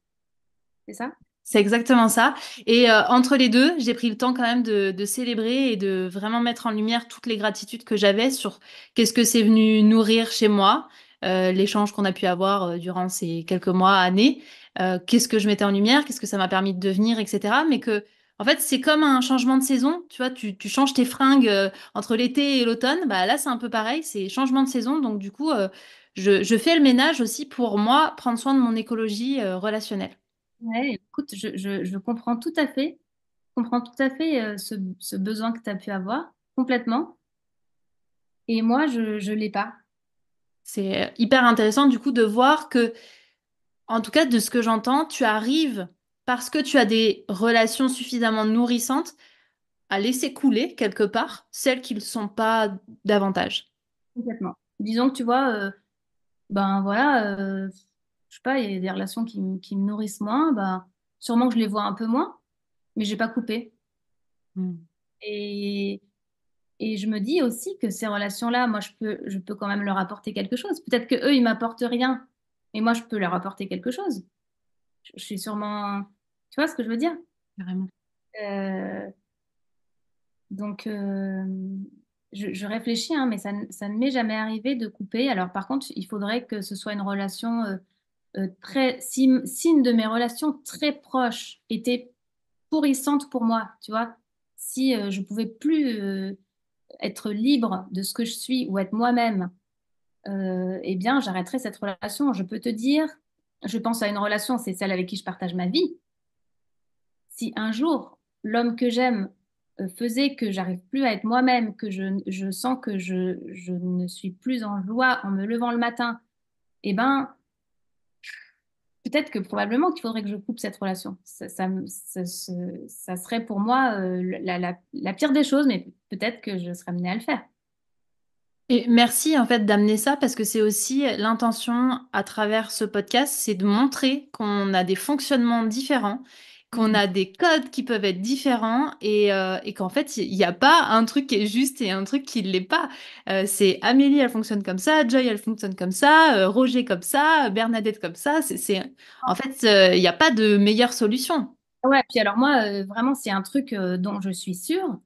C'est ça? C'est exactement ça. Et entre les deux, j'ai pris le temps quand même de célébrer et de vraiment mettre en lumière toutes les gratitudes que j'avais sur qu'est-ce que c'est venu nourrir chez moi, l'échange qu'on a pu avoir durant ces quelques mois, années, qu'est-ce que je mettais en lumière, qu'est-ce que ça m'a permis de devenir, etc. Mais que, en fait, c'est comme un changement de saison. Tu vois, tu changes tes fringues entre l'été et l'automne. Bah, là, c'est un peu pareil, c'est changement de saison. Donc, du coup, je fais le ménage aussi pour moi, prendre soin de mon écologie relationnelle. Ouais, écoute, je comprends tout à fait, comprends tout à fait ce besoin que tu as pu avoir, complètement. Et moi, je l'ai pas. C'est hyper intéressant du coup de voir que, en tout cas de ce que j'entends, tu arrives, parce que tu as des relations suffisamment nourrissantes, à laisser couler quelque part celles qui ne le sont pas davantage. Complètement. Disons que tu vois, ben voilà, je sais pas, il y a des relations qui me nourrissent moins, ben, sûrement que je les vois un peu moins, mais j'ai pas coupé. Mm. Et, et je me dis aussi que ces relations-là, moi, je peux quand même leur apporter quelque chose. Peut-être que eux, ils m'apportent rien, mais moi, je peux leur apporter quelque chose. Je suis sûrement, tu vois ce que je veux dire? Carrément. Euh, donc, je réfléchis, hein, mais ça ne m'est jamais arrivé de couper. Alors, par contre, il faudrait que ce soit une relation très. Si une de mes relations très proches était pourrissante pour moi, tu vois, si je pouvais plus être libre de ce que je suis ou être moi-même eh bien, j'arrêterai cette relation. Je peux te dire, je pense à une relation, c'est celle avec qui je partage ma vie. Si un jour, l'homme que j'aime faisait que j'arrive plus à être moi-même, que je sens que je ne suis plus en joie en me levant le matin, eh ben, peut-être que probablement qu'il faudrait que je coupe cette relation. Ça serait pour moi la pire des choses, mais peut-être que je serais amenée à le faire. Et merci en fait d'amener ça parce que c'est aussi l'intention à travers ce podcast, c'est de montrer qu'on a des fonctionnements différents, qu'on Mm. a des codes qui peuvent être différents et qu'en fait il n'y a pas un truc qui est juste et un truc qui ne l'est pas. C'est Amélie elle fonctionne comme ça, Joy elle fonctionne comme ça, Roger comme ça, Bernadette comme ça. En fait il n'y a pas de meilleure solution. Ouais, puis alors moi, vraiment, c'est un truc dont je suis sûre,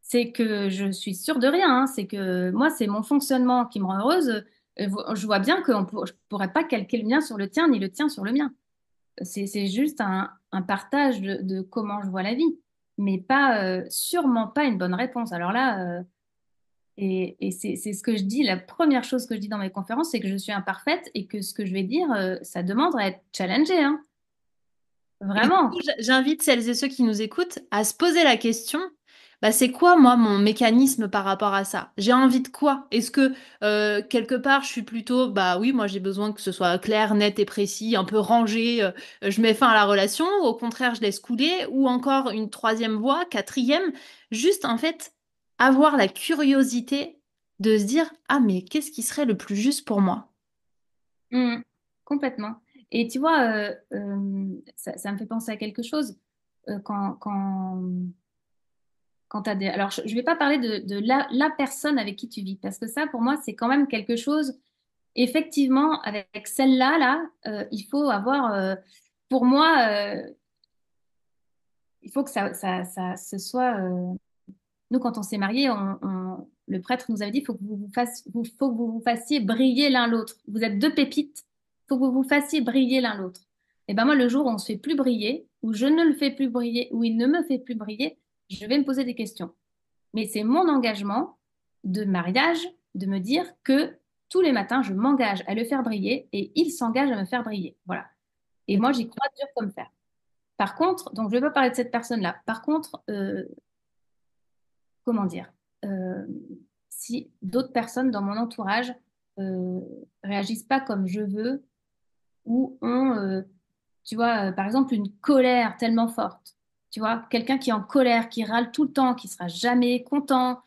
c'est que je suis sûre de rien, hein. C'est que moi, c'est mon fonctionnement qui me rend heureuse. Je vois bien que je ne pourrais pas calquer le mien sur le tien, ni le tien sur le mien. C'est juste un partage de comment je vois la vie, mais pas, sûrement pas une bonne réponse. Alors là, et c'est ce que je dis, la première chose que je dis dans mes conférences, c'est que je suis imparfaite et que ce que je vais dire, ça demande à être challengé, hein. Et du coup, Vraiment. j'invite celles et ceux qui nous écoutent à se poser la question, bah, c'est quoi moi mon mécanisme par rapport à ça? J'ai envie de quoi? Est-ce que quelque part je suis plutôt, bah oui, moi j'ai besoin que ce soit clair, net et précis, un peu rangé, je mets fin à la relation, ou au contraire je laisse couler, ou encore une troisième voie, quatrième, juste en fait avoir la curiosité de se dire, ah mais qu'est-ce qui serait le plus juste pour moi? Mm, complètement. Et tu vois, ça me fait penser à quelque chose. Quand tu as des... Alors, je ne vais pas parler de la personne avec qui tu vis, parce que ça, pour moi, c'est quand même quelque chose. Effectivement, avec celle-là, là, il faut avoir... pour moi, il faut que ce soit... nous, quand on s'est mariés, le prêtre nous avait dit, il faut que faut que vous vous fassiez briller l'un l'autre. Vous êtes deux pépites, il faut que vous vous fassiez briller l'un l'autre. Et ben moi, le jour où on ne se fait plus briller, où je ne le fais plus briller, où il ne me fait plus briller, je vais me poser des questions. Mais c'est mon engagement de mariage de me dire que tous les matins, je m'engage à le faire briller et il s'engage à me faire briller. Voilà. Et moi, j'y crois dur comme fer. Par contre, donc je ne vais pas parler de cette personne-là. Par contre, comment dire, euh, si d'autres personnes dans mon entourage euh, réagissent pas comme je veux ou ont, tu vois, par exemple, une colère tellement forte, tu vois, quelqu'un qui est en colère, qui râle tout le temps, qui sera jamais content,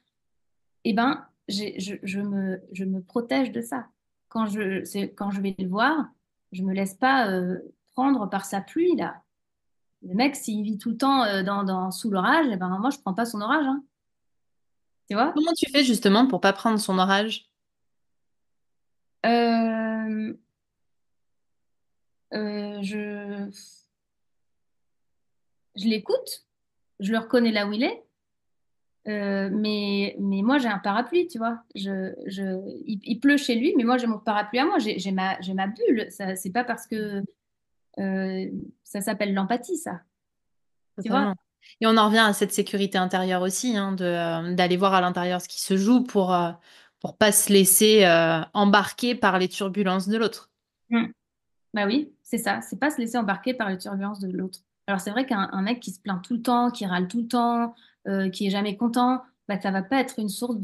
eh ben, je me protège de ça. Quand je vais le voir, je me laisse pas prendre par sa pluie, là. Le mec, s'il vit tout le temps sous l'orage, eh ben, moi, je prends pas son orage, hein. Tu vois? Comment tu fais justement pour pas prendre son orage? Euh, Euh, je je l'écoute, je le reconnais là où il est, mais moi j'ai un parapluie, tu vois. Il pleut chez lui, mais moi j'ai mon parapluie à moi, j'ai ma bulle. Ça, c'est pas parce que euh, ça s'appelle l'empathie, ça. Tu vois? Totalement. Et on en revient à cette sécurité intérieure aussi, hein, d'aller voir à l'intérieur ce qui se joue pour pas se laisser embarquer par les turbulences de l'autre. Mm. Bah oui, c'est ça. C'est pas se laisser embarquer par les turbulences de l'autre. Alors c'est vrai qu'un mec qui se plaint tout le temps, qui râle tout le temps, qui est jamais content, bah ça va pas être une source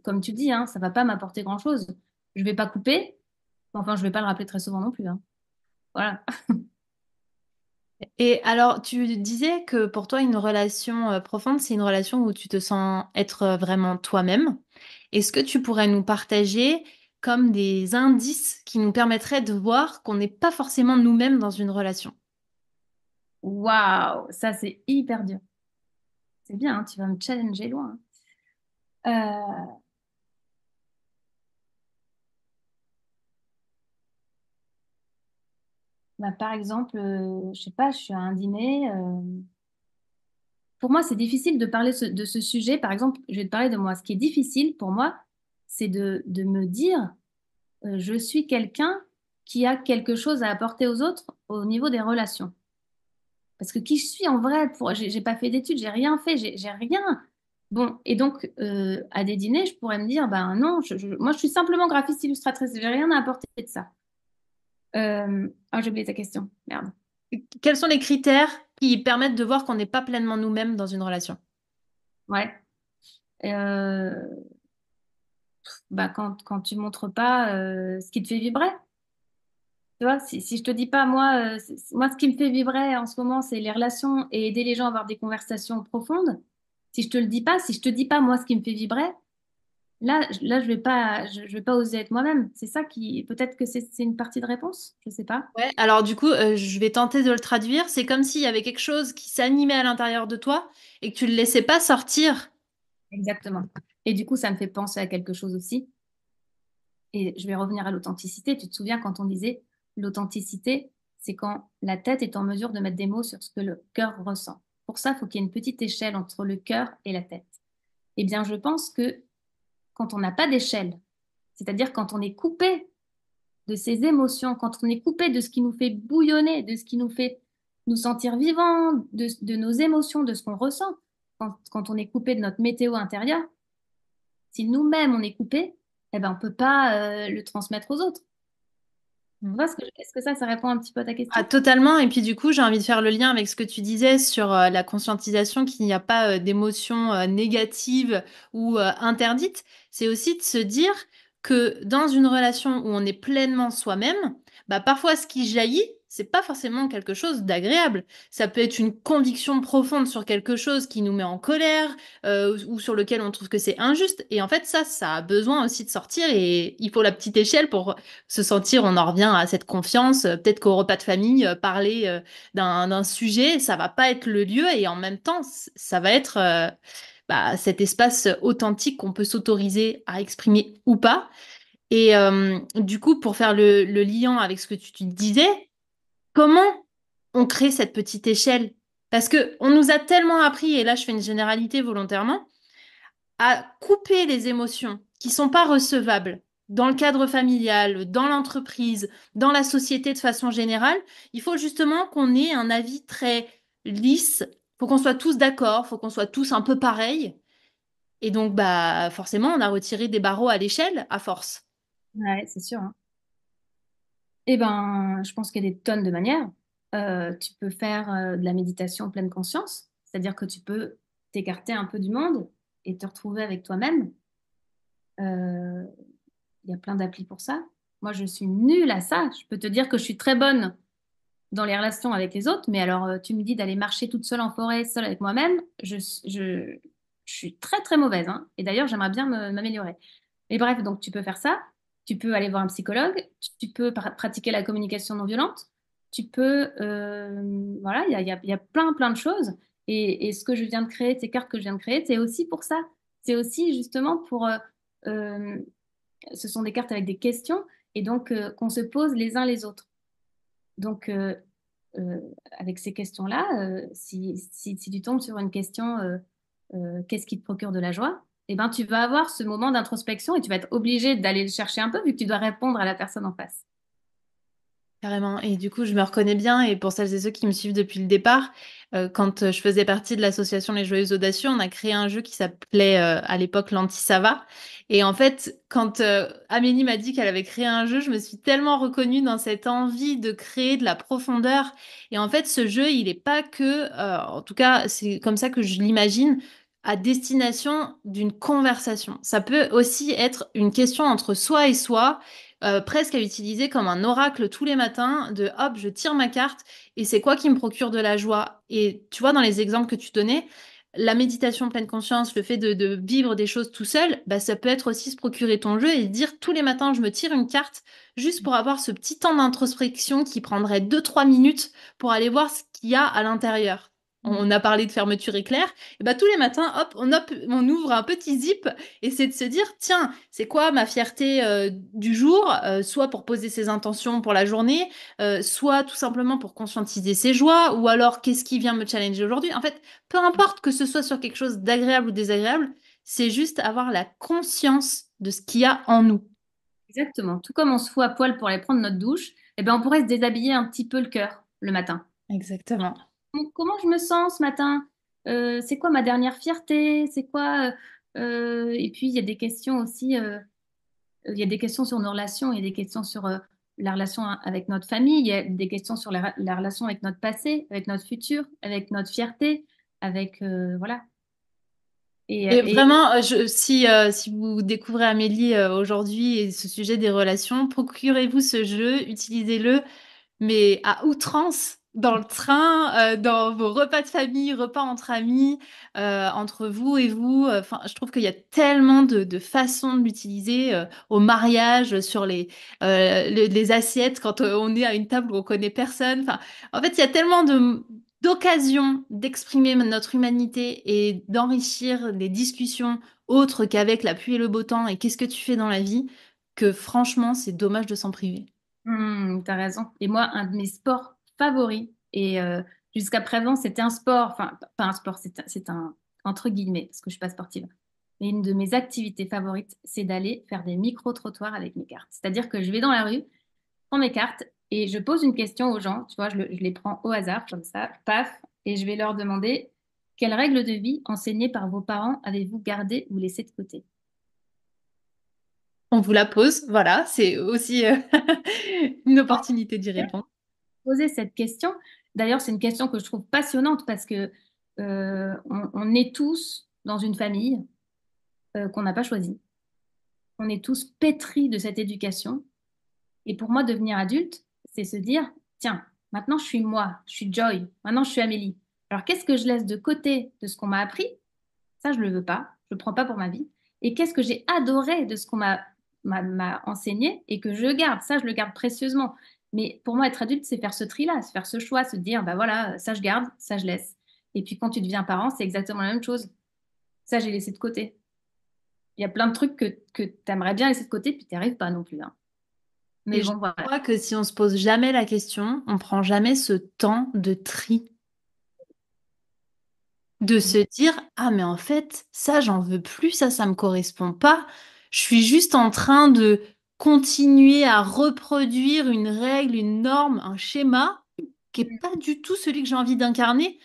comme tu dis, hein, ça va pas m'apporter grand-chose. Je vais pas couper, enfin je vais pas le rappeler très souvent non plus, hein. Voilà. Et alors, tu disais que pour toi, une relation profonde, c'est une relation où tu te sens être vraiment toi-même. Est-ce que tu pourrais nous partager comme des indices qui nous permettraient de voir qu'on n'est pas forcément nous-mêmes dans une relation? Waouh, ça c'est hyper dur. C'est bien, hein, tu vas me challenger loin, hein. Bah, par exemple, je sais pas, je suis à un dîner. Pour moi, c'est difficile de parler de ce sujet. Par exemple, je vais te parler de moi. Ce qui est difficile pour moi, c'est de me dire, je suis quelqu'un qui a quelque chose à apporter aux autres au niveau des relations. Parce que qui je suis en vrai, j'ai pas fait d'études, j'ai rien fait, j'ai rien. Bon, et donc, à des dîners, je pourrais me dire, ben non, moi, je suis simplement graphiste illustratrice, j'ai rien à apporter de ça. J'ai oublié ta question, merde. Quels sont les critères qui permettent de voir qu'on n'est pas pleinement nous-mêmes dans une relation? Ouais. Euh, quand tu montres pas ce qui te fait vibrer. Tu vois, si je te dis pas, moi, moi, ce qui me fait vibrer en ce moment, c'est les relations et aider les gens à avoir des conversations profondes. Si je te le dis pas, si je te dis pas, moi, ce qui me fait vibrer, là, je vais pas oser être moi-même. C'est ça qui, peut-être que c'est une partie de réponse. Je sais pas. Ouais, alors du coup, je vais tenter de le traduire. C'est comme s'il y avait quelque chose qui s'animait à l'intérieur de toi et que tu ne le laissais pas sortir. Exactement. Et du coup, ça me fait penser à quelque chose aussi. Et je vais revenir à l'authenticité. Tu te souviens quand on disait l'authenticité, c'est quand la tête est en mesure de mettre des mots sur ce que le cœur ressent. Pour ça, il faut qu'il y ait une petite échelle entre le cœur et la tête. Eh bien, je pense que quand on n'a pas d'échelle, c'est-à-dire quand on est coupé de ses émotions, quand on est coupé de ce qui nous fait bouillonner, de ce qui nous fait nous sentir vivants, de nos émotions, de ce qu'on ressent, quand on est coupé de notre météo intérieure, si nous-mêmes on est coupé, eh ben, on ne peut pas le transmettre aux autres. Tu vois est-ce que ça répond un petit peu à ta Ah, question? totalement. Et puis du coup, j'ai envie de faire le lien avec ce que tu disais sur la conscientisation qu'il n'y a pas d'émotions négatives ou interdites. C'est aussi de se dire que dans une relation où on est pleinement soi-même, bah parfois ce qui jaillit, c'est pas forcément quelque chose d'agréable. Ça peut être une conviction profonde sur quelque chose qui nous met en colère ou sur lequel on trouve que c'est injuste. Et en fait, ça a besoin aussi de sortir et il faut la petite échelle pour se sentir, on en revient à cette confiance. Peut-être qu'au repas de famille, parler d'un sujet, ça va pas être le lieu et en même temps, ça va être cet espace authentique qu'on peut s'autoriser à exprimer ou pas. Et du coup, pour faire le lien avec ce que tu disais, comment on crée cette petite échelle? Parce que on nous a tellement appris, et là je fais une généralité volontairement, à couper les émotions qui sont pas recevables dans le cadre familial, dans l'entreprise, dans la société de façon générale. Il faut justement qu'on ait un avis très lisse. Faut qu'on soit tous d'accord, faut qu'on soit tous un peu pareils. Et donc, bah, forcément, on a retiré des barreaux à l'échelle à force. Ouais, c'est sûr, hein. Eh ben, je pense qu'il y a des tonnes de manières. Tu peux faire de la méditation en pleine conscience, c'est-à-dire que tu peux t'écarter un peu du monde et te retrouver avec toi-même. Euh, Il y a plein d'applis pour ça. Moi, je suis nulle à ça. Je peux te dire que je suis très bonne dans les relations avec les autres, mais alors tu me dis d'aller marcher toute seule en forêt, seule avec moi-même, je suis très très mauvaise, hein. Et d'ailleurs, j'aimerais bien m'améliorer. Et bref, donc tu peux faire ça. Tu peux aller voir un psychologue. Tu peux pratiquer la communication non violente. Tu peux, voilà, il y a plein plein de choses. Et ce que je viens de créer, ces cartes que je viens de créer, c'est aussi pour ça. C'est aussi justement pour euh, ce sont des cartes avec des questions et donc qu'on se pose les uns les autres. Donc, euh, avec ces questions-là, si tu tombes sur une question, qu'est-ce qui te procure de la joie? Eh ben, tu vas avoir ce moment d'introspection et tu vas être obligé d'aller le chercher un peu vu que tu dois répondre à la personne en face. Carrément. Et du coup, je me reconnais bien. Et pour celles et ceux qui me suivent depuis le départ, quand je faisais partie de l'association Les Joyeux Audacieux, on a créé un jeu qui s'appelait à l'époque l'Anti-Sava. Et en fait, quand Amélie m'a dit qu'elle avait créé un jeu, je me suis tellement reconnue dans cette envie de créer de la profondeur. Et en fait, ce jeu, il n'est pas que, en tout cas, c'est comme ça que je l'imagine, à destination d'une conversation. Ça peut aussi être une question entre soi et soi presque à utiliser comme un oracle tous les matins de hop, je tire ma carte et c'est quoi qui me procure de la joie. Et tu vois, dans les exemples que tu donnais, la méditation pleine conscience, le fait de vivre des choses tout seul, bah, ça peut être aussi se procurer ton jeu et dire tous les matins, je me tire une carte juste pour avoir ce petit temps d'introspection qui prendrait 2 3 minutes pour aller voir ce qu'il y a à l'intérieur. Mm. On a parlé de fermeture éclair. Et bah, tous les matins, hop, on ouvre un petit zip et c'est de se dire, tiens, c'est quoi ma fierté du jour, soit pour poser ses intentions pour la journée, soit tout simplement pour conscientiser ses joies, ou alors qu'est-ce qui vient me challenger aujourd'hui. En fait, peu importe que ce soit sur quelque chose d'agréable ou désagréable, c'est juste avoir la conscience de ce qu'il y a en nous. Exactement. Tout comme on se fout à poil pour aller prendre notre douche, eh ben, on pourrait se déshabiller un petit peu le cœur le matin. Exactement. Comment je me sens ce matin? C'est quoi ma dernière fierté? C'est quoi Et puis il y a des questions aussi. Il y a des questions sur nos relations, il y a des questions sur la relation avec notre famille, il y a des questions sur la relation avec notre passé, avec notre futur, avec notre fierté, avec voilà. Et Et vraiment, si vous découvrez Amélie aujourd'hui et ce sujet des relations, procurez-vous ce jeu, utilisez-le, mais à outrance, dans le train, dans vos repas de famille, repas entre amis, entre vous et vous. Enfin, je trouve qu'il y a tellement de façons de l'utiliser au mariage, sur les assiettes, quand on est à une table où on connaît personne. Enfin, en fait, il y a tellement d'occasions d'exprimer notre humanité et d'enrichir les discussions autres qu'avec la pluie et le beau temps et qu'est-ce que tu fais dans la vie, que franchement, c'est dommage de s'en priver. t'as raison. Et moi, un de mes sports favoris, et jusqu'à présent, c'était un sport, enfin, pas un sport, c'est un, entre guillemets, parce que je suis pas sportive. Mais une de mes activités favorites, c'est d'aller faire des micro-trottoirs avec mes cartes. C'est-à-dire que je vais dans la rue, prends mes cartes et je pose une question aux gens. Tu vois, je les prends au hasard, comme ça, paf, et je vais leur demander quelles règles de vie enseignées par vos parents avez-vous gardées ou laissées de côté? On vous la pose, voilà, c'est aussi une opportunité d'y répondre. Poser cette question. D'ailleurs, c'est une question que je trouve passionnante parce que on est tous dans une famille qu'on n'a pas choisie. On est tous pétris de cette éducation. Et pour moi, devenir adulte, c'est se dire, tiens, maintenant je suis moi, je suis Joy, maintenant je suis Amélie. Alors qu'est-ce que je laisse de côté de ce qu'on m'a appris? Ça, je ne le veux pas, je ne le prends pas pour ma vie. Et qu'est-ce que j'ai adoré de ce qu'on m'a enseigné et que je garde? Ça, je le garde précieusement. Mais pour moi, être adulte, c'est faire ce tri-là, c'est faire ce choix, se dire, bah voilà, ça je garde, ça je laisse. Et puis quand tu deviens parent, c'est exactement la même chose. Ça, j'ai laissé de côté. Il y a plein de trucs que tu aimerais bien laisser de côté, puis tu n'y arrives pas non plus, hein. Mais Et je bon, voilà. crois que si on se pose jamais la question, on prend jamais ce temps de tri, de se dire, ah mais en fait, ça j'en veux plus, ça me correspond pas. Je suis juste en train de continuer à reproduire une règle, une norme, un schéma qui est pas du tout celui que j'ai envie d'incarner.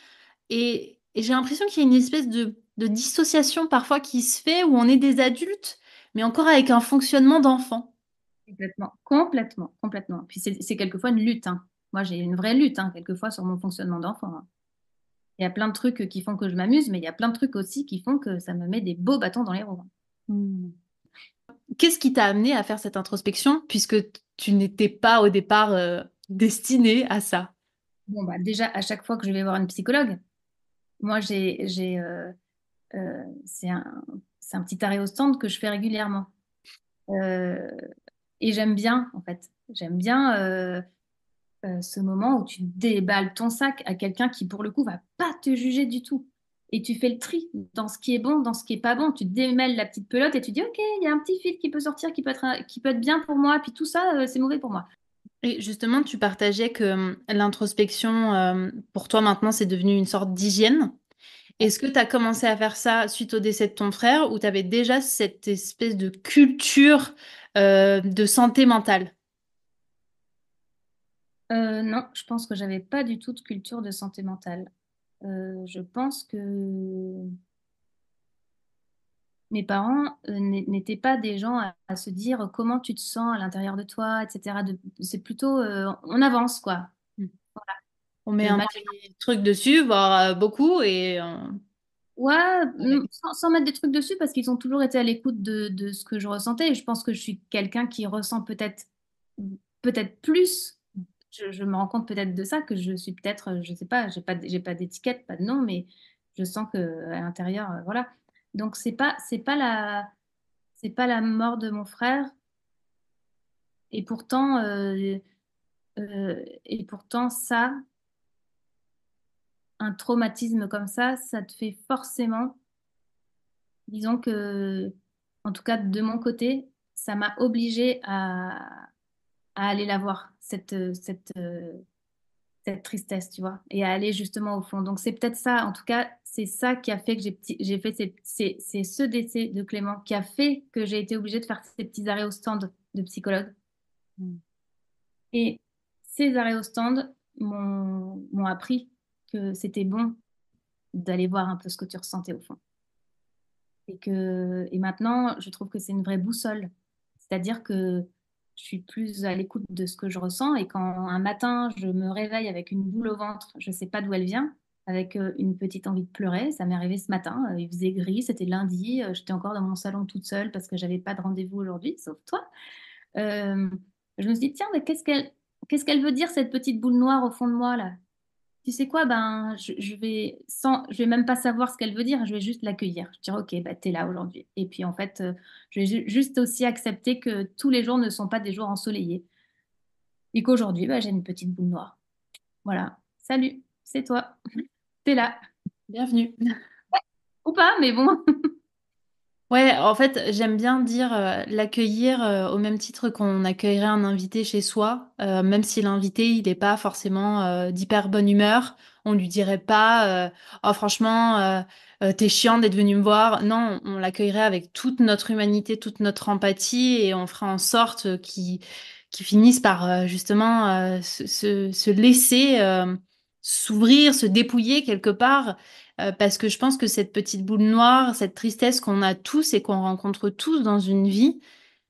Et j'ai l'impression qu'il y a une espèce de dissociation parfois qui se fait où on est des adultes, mais encore avec un fonctionnement d'enfant. Complètement, complètement, complètement. Puis c'est quelquefois une lutte, hein. Moi, j'ai une vraie lutte, hein, quelquefois sur mon fonctionnement d'enfant, hein. Il y a plein de trucs qui font que je m'amuse, mais il y a plein de trucs aussi qui font que ça me met des beaux bâtons dans les roues, hein. Hmm. Qu'est-ce qui t'a amené à faire cette introspection puisque tu n'étais pas au départ destinée à ça? Bon, bah, déjà, à chaque fois que je vais voir une psychologue, moi, c'est un petit arrêt au stand que je fais régulièrement. Euh, et j'aime bien, en fait. J'aime bien ce moment où tu déballes ton sac à quelqu'un qui, pour le coup, va pas te juger du tout. Et tu fais le tri dans ce qui est bon, dans ce qui est pas bon. Tu démêles la petite pelote et tu dis, OK, il y a un petit fil qui peut sortir, qui peut être bien pour moi, puis tout ça, c'est mauvais pour moi. Et justement, tu partageais que l'introspection, pour toi maintenant, c'est devenu une sorte d'hygiène. Est-ce que tu as commencé à faire ça suite au décès de ton frère ou tu avais déjà cette espèce de culture de santé mentale? Non, je pense que j'avais pas du tout de culture de santé mentale. Je pense que mes parents n'étaient pas des gens à se dire comment tu te sens à l'intérieur de toi, etc. C'est plutôt on avance, quoi. On met Le un mal- petit truc dessus, voire beaucoup, et Ouais, avec. sans mettre des trucs dessus parce qu'ils ont toujours été à l'écoute de ce que je ressentais. Et je pense que je suis quelqu'un qui ressent peut-être plus. Je me rends compte peut-être de ça que je suis peut-être, je sais pas, j'ai pas d'étiquette, pas de nom, mais je sens que à l'intérieur, voilà. Donc c'est pas la mort de mon frère. Et pourtant ça, un traumatisme comme ça te fait forcément. Disons que, en tout cas de mon côté, ça m'a obligée à aller la voir, cette tristesse, tu vois, et à aller justement au fond. Donc c'est peut-être ça, en tout cas, c'est ça qui a fait que j'ai fait c'est ce décès de Clément qui a fait que j'ai été obligée de faire ces petits arrêts au stand de psychologue. Mm. Et ces arrêts au stand m'ont appris que c'était bon d'aller voir un peu ce que tu ressentais au fond. Et maintenant, je trouve que c'est une vraie boussole. C'est-à-dire que je suis plus à l'écoute de ce que je ressens et quand un matin, je me réveille avec une boule au ventre, je ne sais pas d'où elle vient, avec une petite envie de pleurer, ça m'est arrivé ce matin, il faisait gris, c'était lundi, j'étais encore dans mon salon toute seule parce que j'avais pas de rendez-vous aujourd'hui, sauf toi. Euh, je me suis dit, tiens, mais qu'est-ce qu'elle veut dire cette petite boule noire au fond de moi là? Tu sais quoi, ben, je vais même pas savoir ce qu'elle veut dire, je vais juste l'accueillir. Je vais dire, ok, bah, t'es là aujourd'hui. Et puis, en fait, je vais juste aussi accepter que tous les jours ne sont pas des jours ensoleillés. Et qu'aujourd'hui, bah, j'ai une petite boule noire. Voilà. Salut, c'est toi. T'es là. Bienvenue. Ou pas, mais bon. Ouais, en fait, j'aime bien dire l'accueillir au même titre qu'on accueillerait un invité chez soi, même si l'invité, il n'est pas forcément d'hyper bonne humeur. On lui dirait pas, oh franchement, t'es chiant d'être venu me voir. Non, on l'accueillerait avec toute notre humanité, toute notre empathie, et on ferait en sorte qu'il finisse par justement se laisser s'ouvrir, se dépouiller quelque part parce que je pense que cette petite boule noire, cette tristesse qu'on a tous et qu'on rencontre tous dans une vie,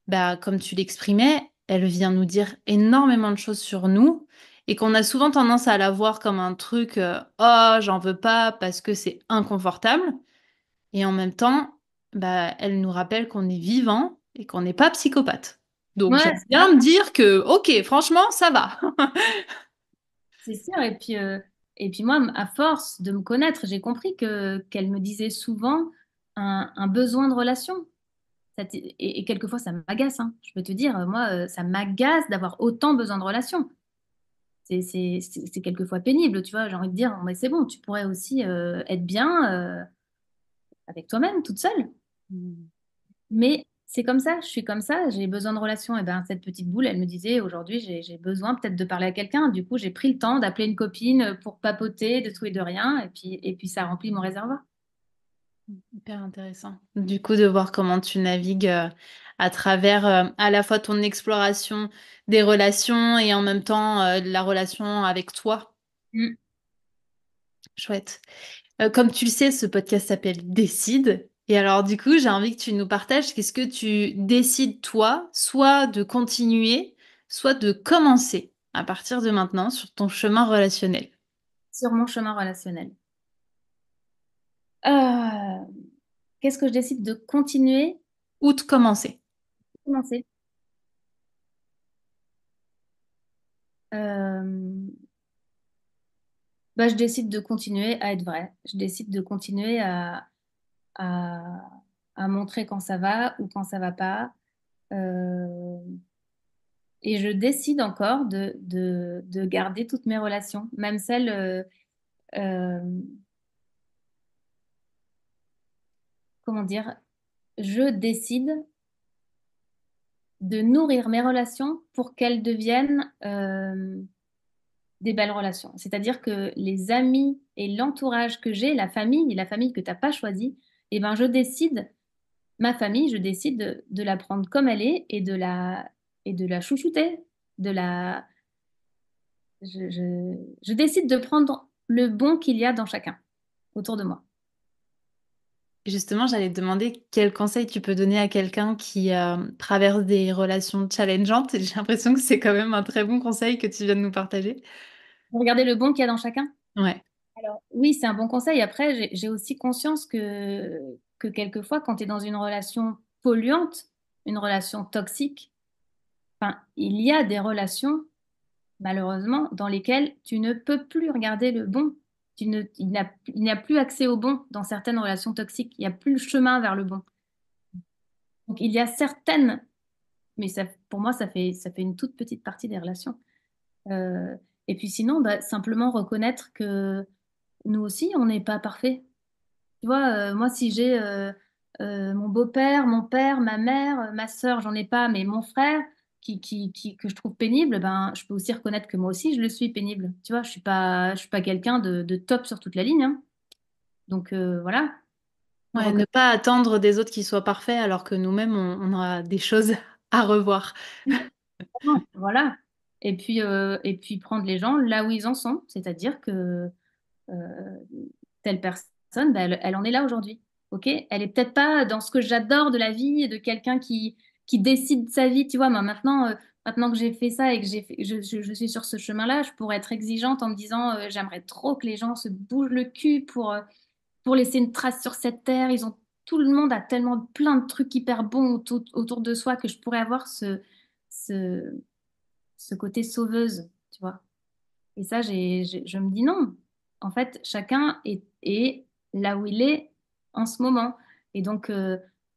bah, comme tu l'exprimais, elle vient nous dire énormément de choses sur nous et qu'on a souvent tendance à la voir comme un truc, oh, j'en veux pas parce que c'est inconfortable. Et en même temps, bah, elle nous rappelle qu'on est vivant et qu'on n'est pas psychopathe. Donc Ouais, j'aime bien me dire que, ok, franchement, ça va. c'est sûr. Et puis moi, à force de me connaître, j'ai compris qu'elle me disait souvent un besoin de relation. Et quelquefois, ça m'agace, hein. Je peux te dire, moi, ça m'agace d'avoir autant besoin de relations. C'est quelquefois pénible, tu vois. J'ai envie de dire, mais c'est bon, tu pourrais aussi être bien avec toi-même, toute seule. Mais c'est comme ça, je suis comme ça, j'ai besoin de relations. Et ben cette petite boule, elle me disait, aujourd'hui, j'ai besoin peut-être de parler à quelqu'un. Du coup, j'ai pris le temps d'appeler une copine pour papoter, de tout et de rien. Et puis ça remplit mon réservoir. Hyper intéressant. Du coup, de voir comment tu navigues à travers à la fois ton exploration des relations et en même temps la relation avec toi. Mm. Chouette. Comme tu le sais, ce podcast s'appelle Décide. Et alors, du coup, j'ai envie que tu nous partages qu'est-ce que tu décides, toi, soit de continuer, soit de commencer à partir de maintenant sur ton chemin relationnel. Sur mon chemin relationnel. Euh, Qu'est-ce que je décide de continuer? Ou de commencer. Commencer. Euh, Bah, je décide de continuer à être vraie. Je décide de continuer à, à montrer quand ça va ou quand ça va pas. Euh, et je décide encore de garder toutes mes relations, même celles, euh, comment dire, je décide de nourrir mes relations pour qu'elles deviennent des belles relations. C'est-à-dire que les amis et l'entourage que j'ai, la famille que tu n'as pas choisie, eh ben, ma famille, je décide de la prendre comme elle est et de la chouchouter, de la, je décide de prendre le bon qu'il y a dans chacun autour de moi. Justement, j'allais te demander quel conseil tu peux donner à quelqu'un qui traverse des relations challengeantes. J'ai l'impression que c'est quand même un très bon conseil que tu viens de nous partager. Regardez le bon qu'il y a dans chacun. Ouais. Alors, oui, c'est un bon conseil. Après, j'ai aussi conscience que quelquefois, quand tu es dans une relation polluante, une relation toxique, enfin, il y a des relations, malheureusement, dans lesquelles tu ne peux plus regarder le bon. Il n'y a plus accès au bon dans certaines relations toxiques. Il n'y a plus le chemin vers le bon. Donc, il y a certaines, mais ça, pour moi, ça fait une toute petite partie des relations. Euh, et puis sinon, bah, simplement reconnaître que nous aussi, on n'est pas parfait. Tu vois, moi, si j'ai mon beau-père, mon père, ma mère, ma sœur, j'en ai pas, mais mon frère, que je trouve pénible, ben, je peux aussi reconnaître que moi aussi, je le suis pénible. Tu vois, je suis pas quelqu'un de top sur toute la ligne, hein. Donc, voilà. Ouais, ne pas attendre des autres qu'ils soient parfaits alors que nous-mêmes, on a des choses à revoir. Voilà. Et puis prendre les gens là où ils en sont, c'est-à-dire que euh, telle personne personne, bah, elle en est là aujourd'hui. Ok, elle est peut-être pas dans ce que j'adore de la vie, de quelqu'un qui décide de sa vie. Tu vois, moi maintenant, maintenant que j'ai fait ça et que je suis sur ce chemin-là, je pourrais être exigeante en me disant, j'aimerais trop que les gens se bougent le cul pour laisser une trace sur cette terre. Tout le monde a tellement plein de trucs hyper bons autour de soi que je pourrais avoir ce, ce côté sauveuse, tu vois. Et ça, je me dis non. En fait, chacun est là où il est en ce moment. Et donc,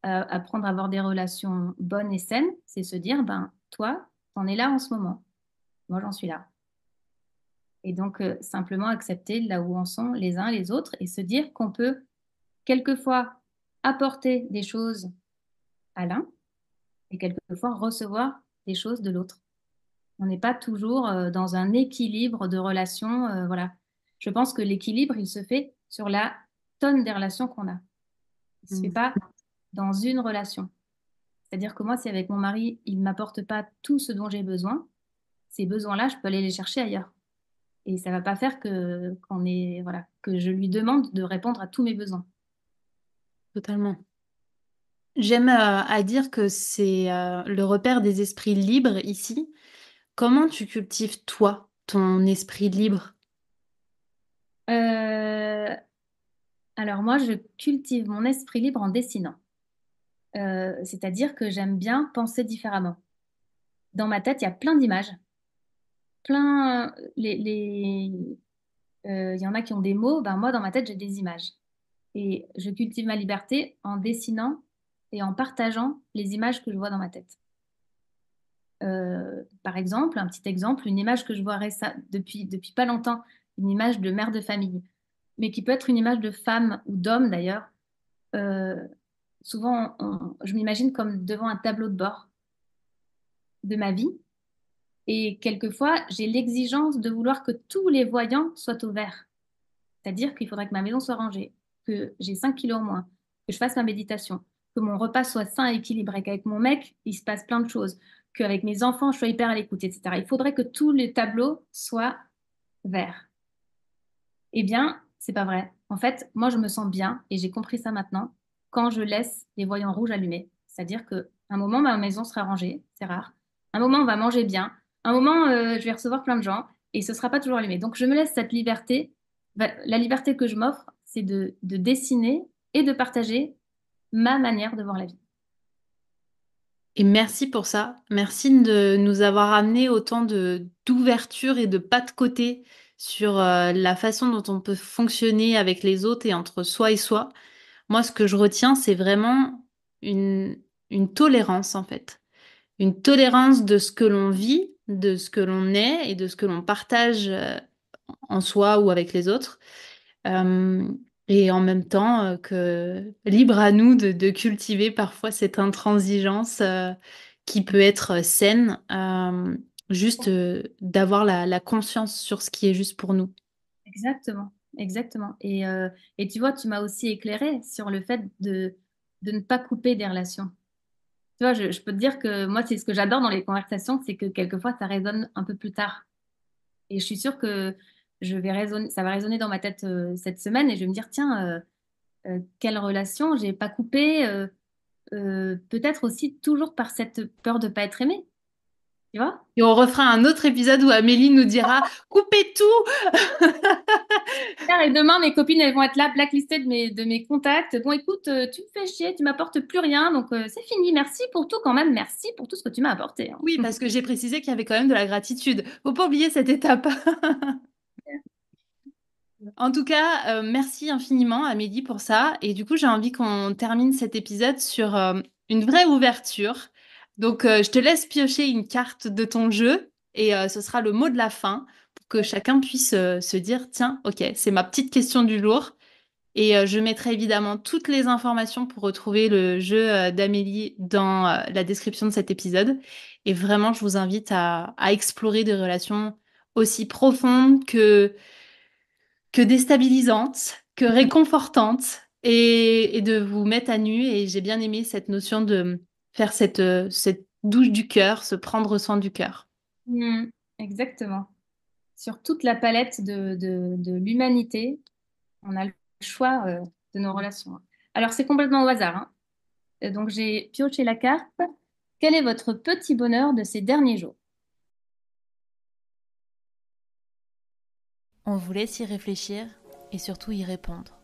apprendre à avoir des relations bonnes et saines, c'est se dire, ben, toi, t'en es là en ce moment. Moi, j'en suis là. Et donc, simplement accepter là où en sont les uns les autres et se dire qu'on peut quelquefois apporter des choses à l'un et quelquefois recevoir des choses de l'autre. On n'est pas toujours dans un équilibre de relations. Voilà. Je pense que l'équilibre, il se fait sur la tonne des relations qu'on a. Il ne se fait Mm. pas dans une relation. C'est-à-dire que moi, si avec mon mari, il ne m'apporte pas tout ce dont j'ai besoin, ces besoins-là, je peux aller les chercher ailleurs. Et ça ne va pas faire voilà, que je lui demande de répondre à tous mes besoins. Totalement. J'aime à dire que c'est le repère des esprits libres ici. Comment tu cultives, toi, ton esprit libre? Euh, alors moi, je cultive mon esprit libre en dessinant. C'est-à-dire que j'aime bien penser différemment. Dans ma tête, il y a plein d'images, il y en a qui ont des mots, ben moi, dans ma tête, j'ai des images. Et je cultive ma liberté en dessinant et en partageant les images que je vois dans ma tête. Par exemple, un petit exemple, une image que je vois depuis pas longtemps, une image de mère de famille, mais qui peut être une image de femme ou d'homme d'ailleurs. Euh, Souvent, je m'imagine comme devant un tableau de bord de ma vie. Et quelquefois, j'ai l'exigence de vouloir que tous les voyants soient au vert. C'est-à-dire qu'il faudrait que ma maison soit rangée, que j'ai 5 kilos en moins, que je fasse ma méditation, que mon repas soit sain et équilibré, qu'avec mon mec, il se passe plein de choses, qu'avec mes enfants, je sois hyper à l'écoute, etc. Il faudrait que tous les tableaux soient verts. Eh bien, c'est pas vrai. En fait, moi, je me sens bien, et j'ai compris ça maintenant, quand je laisse les voyants rouges allumés. C'est-à-dire qu'à un moment, ma maison sera rangée, c'est rare. Un moment, on va manger bien. Un moment, je vais recevoir plein de gens, et ce sera pas toujours allumé. Donc, je me laisse cette liberté. La liberté que je m'offre, c'est de dessiner et de partager ma manière de voir la vie. Et merci pour ça. Merci de nous avoir amené autant de d'ouverture et de pas de côté sur la façon dont on peut fonctionner avec les autres et entre soi et soi. Moi, ce que je retiens, c'est vraiment une, une tolérance, en fait. Une tolérance de ce que l'on vit, de ce que l'on est et de ce que l'on partage en soi ou avec les autres. Euh, et en même temps, que libre à nous de cultiver parfois cette intransigeance qui peut être saine, juste d'avoir la conscience sur ce qui est juste pour nous. Exactement, exactement. Et tu vois, tu m'as aussi éclairé sur le fait de ne pas couper des relations. Tu vois, je peux te dire que moi, c'est ce que j'adore dans les conversations, c'est que quelquefois, ça résonne un peu plus tard. Et je suis sûre que ça va résonner dans ma tête cette semaine et je vais me dire, tiens, quelle relation j'ai pas coupée, peut-être aussi toujours par cette peur de pas être aimée, tu vois? Et on refera un autre épisode où Amélie nous dira coupez tout. Et demain, mes copines, elles vont être là, blacklistées de mes contacts. Bon, écoute, tu me fais chier, tu m'apportes plus rien, donc c'est fini. Merci pour tout quand même, merci pour tout ce que tu m'as apporté, hein. Oui, parce que j'ai précisé qu'il y avait quand même de la gratitude. Faut pas oublier cette étape. En tout cas, merci infiniment Amélie pour ça. Et du coup, j'ai envie qu'on termine cet épisode sur une vraie ouverture. Donc, je te laisse piocher une carte de ton jeu et ce sera le mot de la fin pour que chacun puisse se dire, tiens, ok, c'est ma petite question du jour. Et je mettrai évidemment toutes les informations pour retrouver le jeu d'Amélie dans la description de cet épisode. Et vraiment, je vous invite à explorer des relations aussi profondes que déstabilisante, que réconfortante et de vous mettre à nu. Et j'ai bien aimé cette notion de faire cette douche du cœur, se prendre soin du cœur. Mm, exactement. Sur toute la palette de l'humanité, on a le choix de nos relations. Alors, c'est complètement au hasard, hein. Donc, j'ai pioché la carte. Quel est votre petit bonheur de ces derniers jours? On vous laisse y réfléchir et surtout y répondre.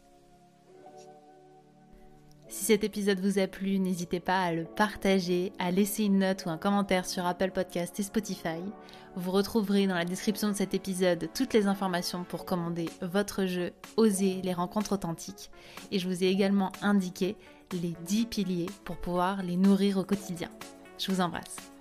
Si cet épisode vous a plu, n'hésitez pas à le partager, à laisser une note ou un commentaire sur Apple Podcast et Spotify. Vous retrouverez dans la description de cet épisode toutes les informations pour commander votre jeu Oser les rencontres authentiques. Et je vous ai également indiqué les 10 piliers pour pouvoir les nourrir au quotidien. Je vous embrasse.